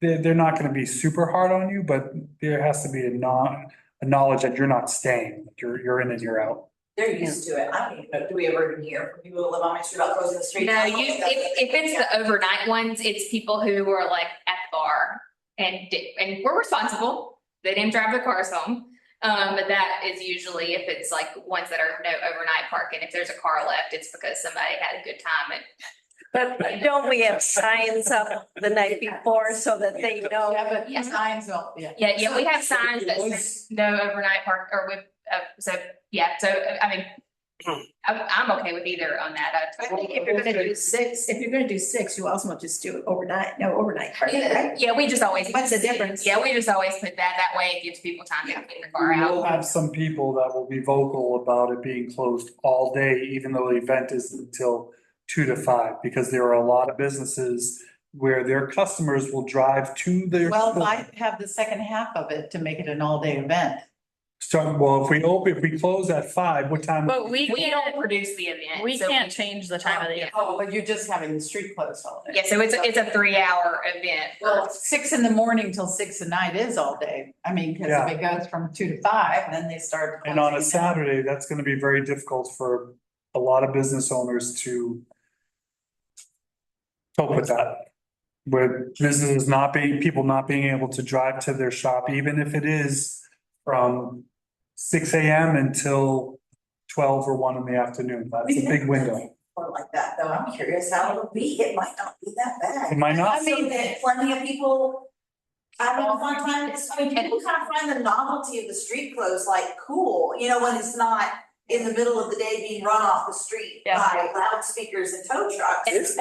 [SPEAKER 1] they're not gonna be super hard on you, but there has to be a knowledge that you're not staying, you're in and you're out.
[SPEAKER 3] They're used to it. I don't even know, do we ever even hear from people who live on my street about closing the street?
[SPEAKER 5] No, if it's the overnight ones, it's people who are like at the bar. and we're responsible. They didn't drive their cars home. But that is usually if it's like ones that are no overnight parking. If there's a car left, it's because somebody had a good time and.
[SPEAKER 2] But don't we have signs up the night before so that they know?
[SPEAKER 4] Yeah, but
[SPEAKER 5] Yes.
[SPEAKER 4] signs don't, yeah.
[SPEAKER 5] Yeah, we have signs
[SPEAKER 1] It
[SPEAKER 5] that
[SPEAKER 1] was-
[SPEAKER 5] says no overnight park or with, so, yeah, so, I mean, I'm okay with either on that.
[SPEAKER 8] I think if you're gonna do six, you also want to just do it overnight, no overnight parking, right?
[SPEAKER 5] Yeah, we just always.
[SPEAKER 8] What's the difference?
[SPEAKER 5] Yeah, we just always put that way. It gives people time to get the car
[SPEAKER 1] We will
[SPEAKER 5] out.
[SPEAKER 1] have some people that will be vocal about it being closed all day, even though the event is until 2 to 5, because there are a lot of businesses where their customers will drive to their.
[SPEAKER 4] Well, might have the second half of it to make it an all-day event.
[SPEAKER 1] Well, if we close at 5, what time?
[SPEAKER 7] But we
[SPEAKER 5] We don't
[SPEAKER 7] can't,
[SPEAKER 5] produce the event.
[SPEAKER 7] we
[SPEAKER 5] so
[SPEAKER 7] can't change the time of the.
[SPEAKER 5] Yeah.
[SPEAKER 4] Oh, but you're just having the street closed all day.
[SPEAKER 5] Yeah, so it's a 3-hour event.
[SPEAKER 4] Well, 6 in till 6 at night is all day. I mean, because if it goes from 2 to 5, then they start.
[SPEAKER 1] And on a
[SPEAKER 4] closing down.
[SPEAKER 1] Saturday, that's gonna be very difficult for a lot of business owners to cope with that. With businesses not being, people not being able to drive to their shop, even if it is from 6 a.m. until 12 or 1 in the afternoon. That's a big window.
[SPEAKER 3] Or like that, though, I'm curious how it'll be, it might not be that bad.
[SPEAKER 1] It might not.
[SPEAKER 3] I mean, that plenty of people having a fun time, people kind of find the novelty of the street clothes like cool, when it's not in the middle of the day being run off the street by loudspeakers and tow trucks.
[SPEAKER 5] It's-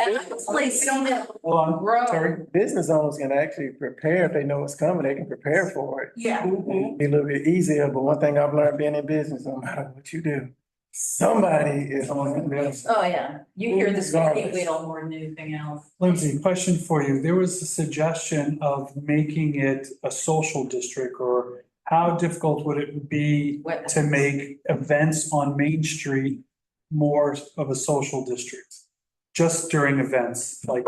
[SPEAKER 1] Well, Terry,
[SPEAKER 12] Business owners can actually prepare if they know it's coming, they can prepare for it.
[SPEAKER 3] Yeah.
[SPEAKER 12] Be a little bit easier, but one thing I've learned being in business, no matter what you do, somebody is on this.
[SPEAKER 4] Oh, yeah. You hear the squeaky
[SPEAKER 12] Regardless.
[SPEAKER 4] wheel more than anything else.
[SPEAKER 1] Lindsay, question for you. There was a suggestion of making it a social district, or how difficult would it be to make events on Main Street more of a social district? Just during events like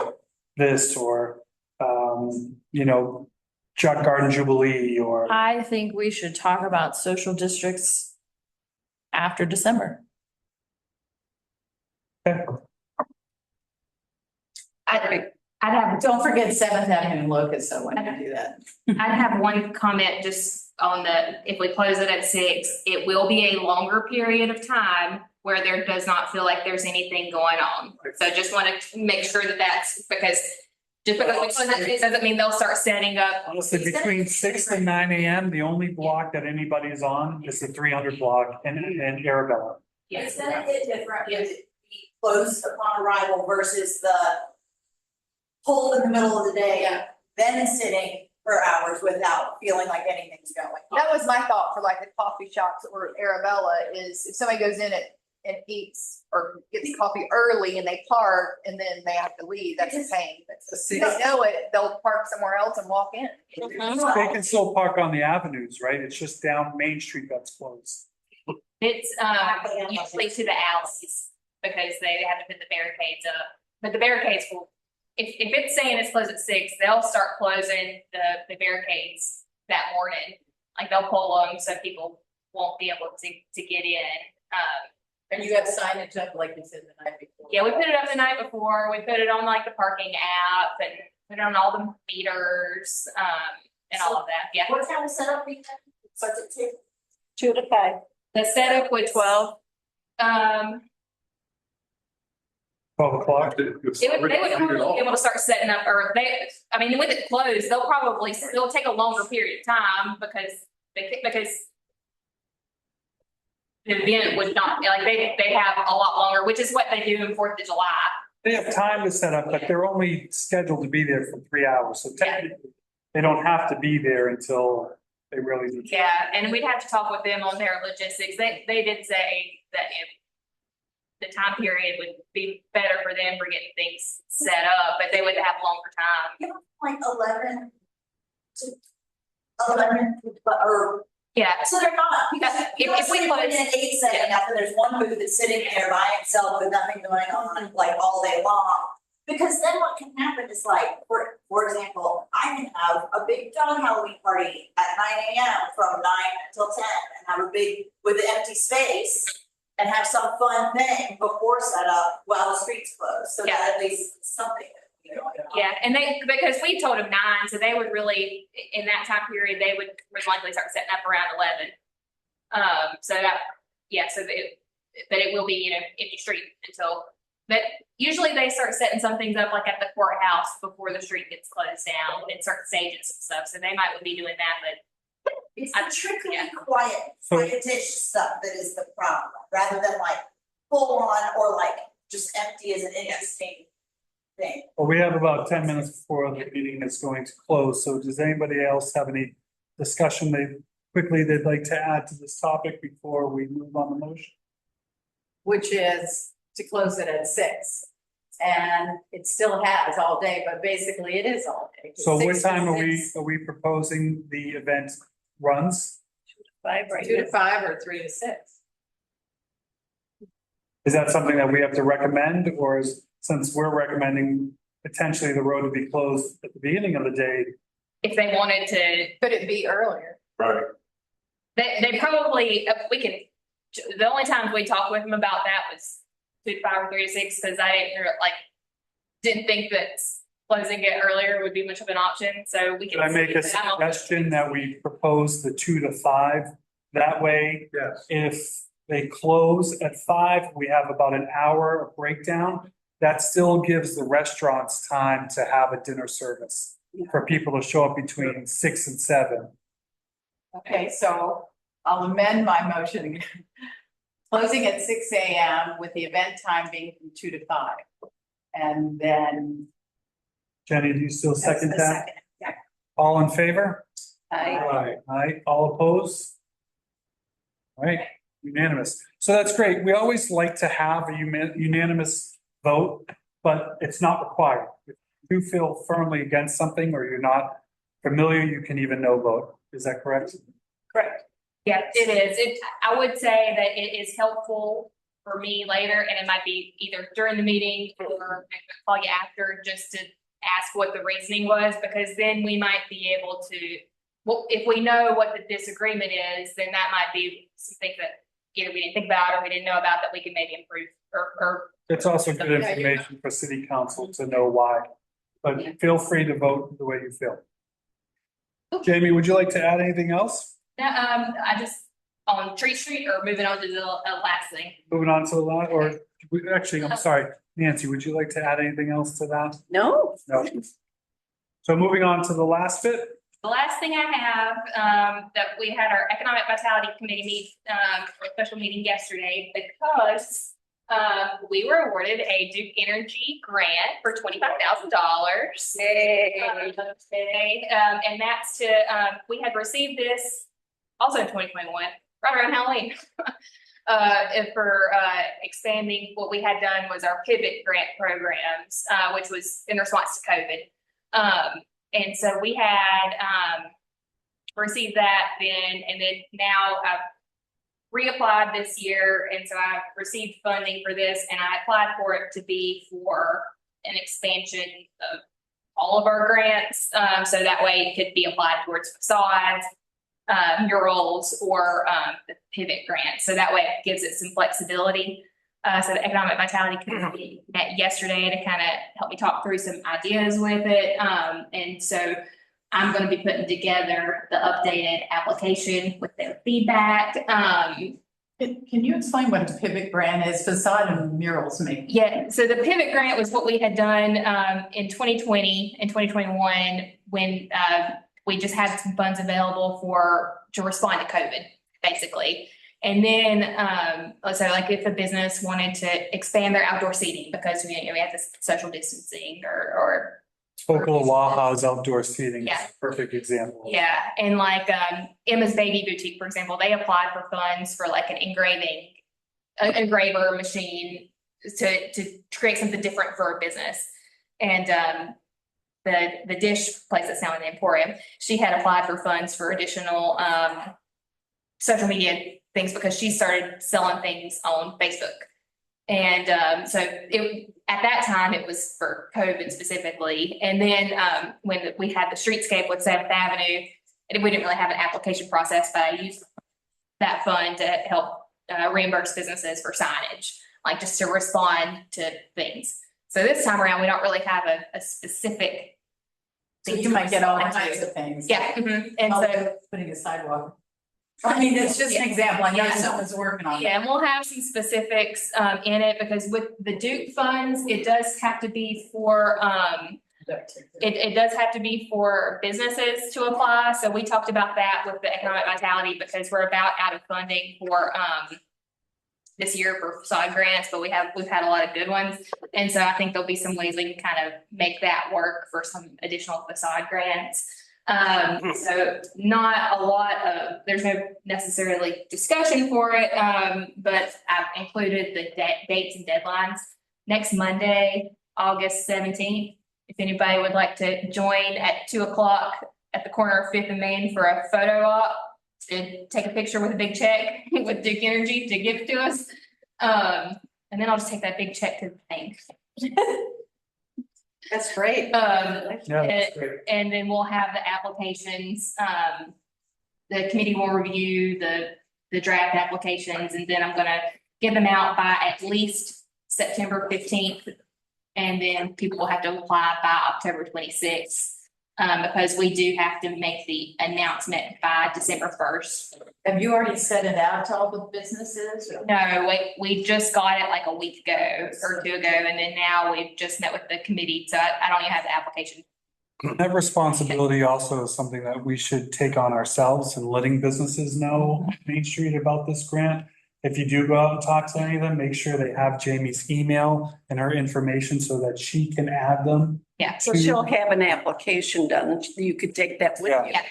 [SPEAKER 1] this or, Chuck Garden Jubilee or.
[SPEAKER 7] I think we should talk about social districts after December.
[SPEAKER 5] I'd have,
[SPEAKER 4] Don't forget 7th Avenue and Locust, so when you do that.
[SPEAKER 5] I'd have one comment just on if we close it at 6, it will be a longer period of time where there does not feel like there's anything going on. So just want to make sure that that's because just because we close it doesn't mean they'll start setting up.
[SPEAKER 1] Honestly, between 6 and 9 a.m., the only block that anybody is on is the 300 block and Arabella.
[SPEAKER 5] Yes.
[SPEAKER 3] Is that a bit different if it be closed upon arrival versus the hold in the middle of the day, then sitting for hours without feeling like anything's going on?
[SPEAKER 11] That was my thought for like the coffee shops or Arabella is if somebody goes in and eats or gets coffee early and they park and then they have to leave, that's a pain. If they know it, they'll park somewhere else and walk in.
[SPEAKER 1] They can still park on the avenues, right? It's just down Main Street that's closed.
[SPEAKER 5] It's usually to the alleys because they have to put the barricades up. But the barricades will, if it's saying it's closed at 6, they'll start closing the barricades that morning. Like they'll pull them so people won't be able to get in.
[SPEAKER 4] And you have signage up like you said the night before.
[SPEAKER 5] Yeah, we put it up the night before. We put it on like the parking app and put it on all the meters, and all of that. Yeah.
[SPEAKER 3] What kind of setup we have? Starts at 2?
[SPEAKER 2] 2 to 5.
[SPEAKER 5] The setup was
[SPEAKER 7] 12.
[SPEAKER 1] 12 o'clock.
[SPEAKER 5] they would probably be able to start setting up, or with it closed, they'll take a longer period of time because the event would not, like, they have a lot longer, which is what they do in 4th of July.
[SPEAKER 1] They have time to set up, but they're only scheduled to be there for 3 hours. So technically, they don't have to be there until they really need to.
[SPEAKER 5] Yeah, and we'd have to talk with them on their logistics. They did say that if the time period would be better for them for getting things set up, but they would have longer time.
[SPEAKER 3] Like 11 to 11, or
[SPEAKER 5] Yeah,
[SPEAKER 3] so they're not, because
[SPEAKER 5] If we
[SPEAKER 3] put
[SPEAKER 5] put-
[SPEAKER 3] in an 8 setting up and there's one booth that's sitting there by itself with nothing going on like all day long. Because then what can happen is like, for example, I can have a big dog Halloween party at 9 a.m. from 9 until 10 and have a big with an empty space and have some fun thing before setup while the street's closed. So that at least it's something that
[SPEAKER 5] Yeah, and because we told them 9, so they would really, in that time period, they would most likely start setting up around 11. So that, yeah, but it will be, empty street until, but usually they start setting some things up like at the courthouse before the street gets closed down and certain stages and stuff, so they might be doing that, but
[SPEAKER 3] It's
[SPEAKER 5] I-
[SPEAKER 3] the trickly
[SPEAKER 5] yeah.
[SPEAKER 3] quietish stuff that is the problem, rather than like full on or like just empty is an interesting thing.
[SPEAKER 1] Well, we have about 10 minutes before the meeting is going to close, so does anybody else have any discussion they'd like to add to this topic before we move on the motion?
[SPEAKER 4] Which is to close it at 6. And it still has all day, but basically it is all day.
[SPEAKER 1] So what
[SPEAKER 4] 6 to
[SPEAKER 1] time are
[SPEAKER 4] 6,
[SPEAKER 1] we proposing the event runs?
[SPEAKER 2] 5 right
[SPEAKER 4] 2
[SPEAKER 2] now.
[SPEAKER 4] to 5 or 3 to 6.
[SPEAKER 1] Is that something that we have to recommend, or since we're recommending potentially the road to be closed at the beginning of the day?
[SPEAKER 5] if they wanted to,
[SPEAKER 4] Could it be earlier?
[SPEAKER 9] Right.
[SPEAKER 5] they probably, we can, the only times we talked with them about that was 2 to 5 or 3 to 6, because I didn't think that closing it earlier would be much of an option, so we can.
[SPEAKER 1] Can I make a
[SPEAKER 5] see, but I don't-
[SPEAKER 1] suggestion that we propose the 2 to 5? That way,
[SPEAKER 9] Yes.
[SPEAKER 1] if they close at 5, we have about an hour of breakdown. That still gives the restaurants time to have a dinner service for people to show up between 6 and 7.
[SPEAKER 4] Okay, so I'll amend my motion again. Closing at 6 AM with the event time being from 2 to 5. And then
[SPEAKER 1] Jenny, do you still second
[SPEAKER 3] That's the
[SPEAKER 1] that?
[SPEAKER 3] second, yeah.
[SPEAKER 1] All in favor?
[SPEAKER 2] I,
[SPEAKER 1] Aye, all opposed? All right, unanimous. So that's great. We always like to have a unanimous vote, but it's not required. If you feel firmly against something or you're not familiar, you can even no vote. Is that correct?
[SPEAKER 5] Correct. Yeah, it is. I would say that it is helpful for me later, and it might be either during the meeting or I could call you after just to ask what the reasoning was, because then we might be able to, well, if we know what the disagreement is, then that might be something that either we didn't think about or we didn't know about that we can maybe improve or
[SPEAKER 1] It's also good information for city council to know why, but feel free to vote the way you feel. Jamie, would you like to add anything else?
[SPEAKER 5] I just on Tree Street or moving on to the last thing.
[SPEAKER 1] Moving on to the line, or actually, I'm sorry, Nancy, would you like to add anything else to that?
[SPEAKER 2] no,
[SPEAKER 1] No. So moving on to the last bit,
[SPEAKER 5] The last thing I have, that we had our Economic Vitality Committee or special meeting yesterday because we were awarded a Duke Energy grant for $25,000. And that's to, we had received this also in 2021, right around Halloween. For expanding, what we had done was our pivot grant programs, which was in response to COVID. And so we had received that then, and then now I've reapplied this year, and so I've received funding for this, and I applied for it to be for an expansion of all of our grants, so that way it could be applied towards facades, murals, or the pivot grant, so that way it gives it some flexibility. So the Economic Vitality Committee met yesterday to kind of help me talk through some ideas with it. And so I'm going to be putting together the updated application with their feedback.
[SPEAKER 4] Can you explain what a pivot grant is? Facade and murals make.
[SPEAKER 5] Yeah, so the pivot grant was what we had done in 2020 and 2021 when we just had some funds available to respond to COVID, basically. And then, so like if a business wanted to expand their outdoor seating because we have this social distancing or.
[SPEAKER 1] Spokala Waha's outdoor seating is
[SPEAKER 5] Yeah.
[SPEAKER 1] a perfect example.
[SPEAKER 5] Yeah, and like Emma's Baby Boutique, for example, they applied for funds for like an engraver machine to create something different for a business. And the dish place that's now in the Emporium, she had applied for funds for additional social media things because she started selling things on Facebook. And so at that time, it was for COVID specifically. And then when we had the streetscape with 7th Avenue, and we didn't really have an application process, but I used that fund to help reimburse businesses for signage, like just to respond to things. So this time around, we don't really have a specific.
[SPEAKER 4] So
[SPEAKER 5] thing
[SPEAKER 4] you
[SPEAKER 5] to
[SPEAKER 4] might get all
[SPEAKER 5] respond
[SPEAKER 4] kinds
[SPEAKER 5] to.
[SPEAKER 4] of things.
[SPEAKER 5] Yeah, and so.
[SPEAKER 4] Putting a sidewalk. I mean, it's just an example. I know
[SPEAKER 5] Yeah.
[SPEAKER 4] someone's working on it.
[SPEAKER 5] Yeah, and we'll have some specifics in it because with the Duke funds, it does have to be for it does have to be for businesses to apply. So we talked about that with the economic vitality because we're about out of funding for this year for facade grants, but we've had a lot of good ones. And so I think there'll be some ways we can kind of make that work for some additional facade grants. So not a lot of, there's no necessarily discussion for it, but I've included the dates and deadlines. Next Monday, August 17th, if anybody would like to join at 2:00 at the corner of 5th and Main for a photo op, to take a picture with a big check with Duke Energy to give it to us. And then I'll just take that big check to the bank.
[SPEAKER 2] That's great.
[SPEAKER 1] Yeah, that's great.
[SPEAKER 5] And then we'll have the applications, the committee will review the draft applications, and then I'm gonna get them out by at least September 15th. And then people will have to apply by October 26th, because we do have to make the announcement by December 1st.
[SPEAKER 4] Have you already set it out to all the businesses?
[SPEAKER 5] No, we just got it like a week ago or two ago, and then now we've just met with the committee, so I don't even have the application.
[SPEAKER 1] That responsibility also is something that we should take on ourselves and letting businesses know Main Street about this grant. If you do go out and talk to any of them, make sure they have Jamie's email and her information so that she can add them.
[SPEAKER 5] Yeah.
[SPEAKER 2] So she'll have an application done. You could take that with you.
[SPEAKER 5] Yeah.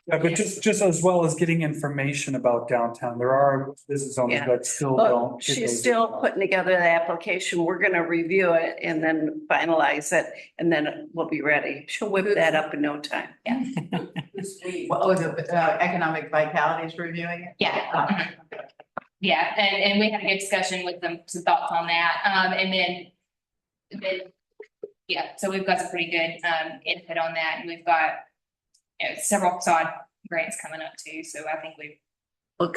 [SPEAKER 1] Yeah, but just as well as getting information about downtown, there are business owners
[SPEAKER 2] Yeah.
[SPEAKER 1] that still
[SPEAKER 2] But
[SPEAKER 1] don't. get
[SPEAKER 2] she's
[SPEAKER 1] those
[SPEAKER 2] still
[SPEAKER 1] emails.
[SPEAKER 2] putting together the application. We're gonna review it and then finalize it, and then we'll be ready. She'll whip that up in no time.
[SPEAKER 4] Well, the economic vitality is reviewing it?
[SPEAKER 5] Yeah. Yeah, and we had a good discussion with them, some thoughts on that, and then, yeah, so we've got some pretty good, input on that, and we've got, several facade grants coming up too, so I think we've.
[SPEAKER 2] Well,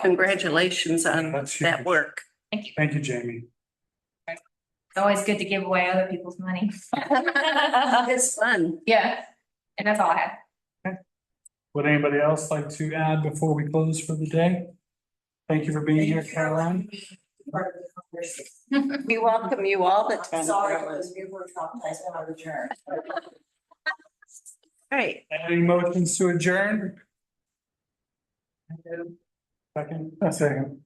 [SPEAKER 2] congratulations on
[SPEAKER 1] That's
[SPEAKER 2] that
[SPEAKER 1] huge.
[SPEAKER 2] work.
[SPEAKER 5] Thank you.
[SPEAKER 1] Thank you, Jamie.
[SPEAKER 5] It's always good to give away other people's money.
[SPEAKER 2] It's fun.
[SPEAKER 5] Yeah, and that's all I have.
[SPEAKER 1] Would anybody else like to add before we close for the day? Thank you for being here, Caroline.
[SPEAKER 3] Part of the conversation.
[SPEAKER 2] We welcome you all the time.
[SPEAKER 3] Sorry,
[SPEAKER 2] Carolyn.
[SPEAKER 3] because we were traumatized when I returned.
[SPEAKER 2] Right.
[SPEAKER 1] Any motions to adjourn? Second.
[SPEAKER 12] A second.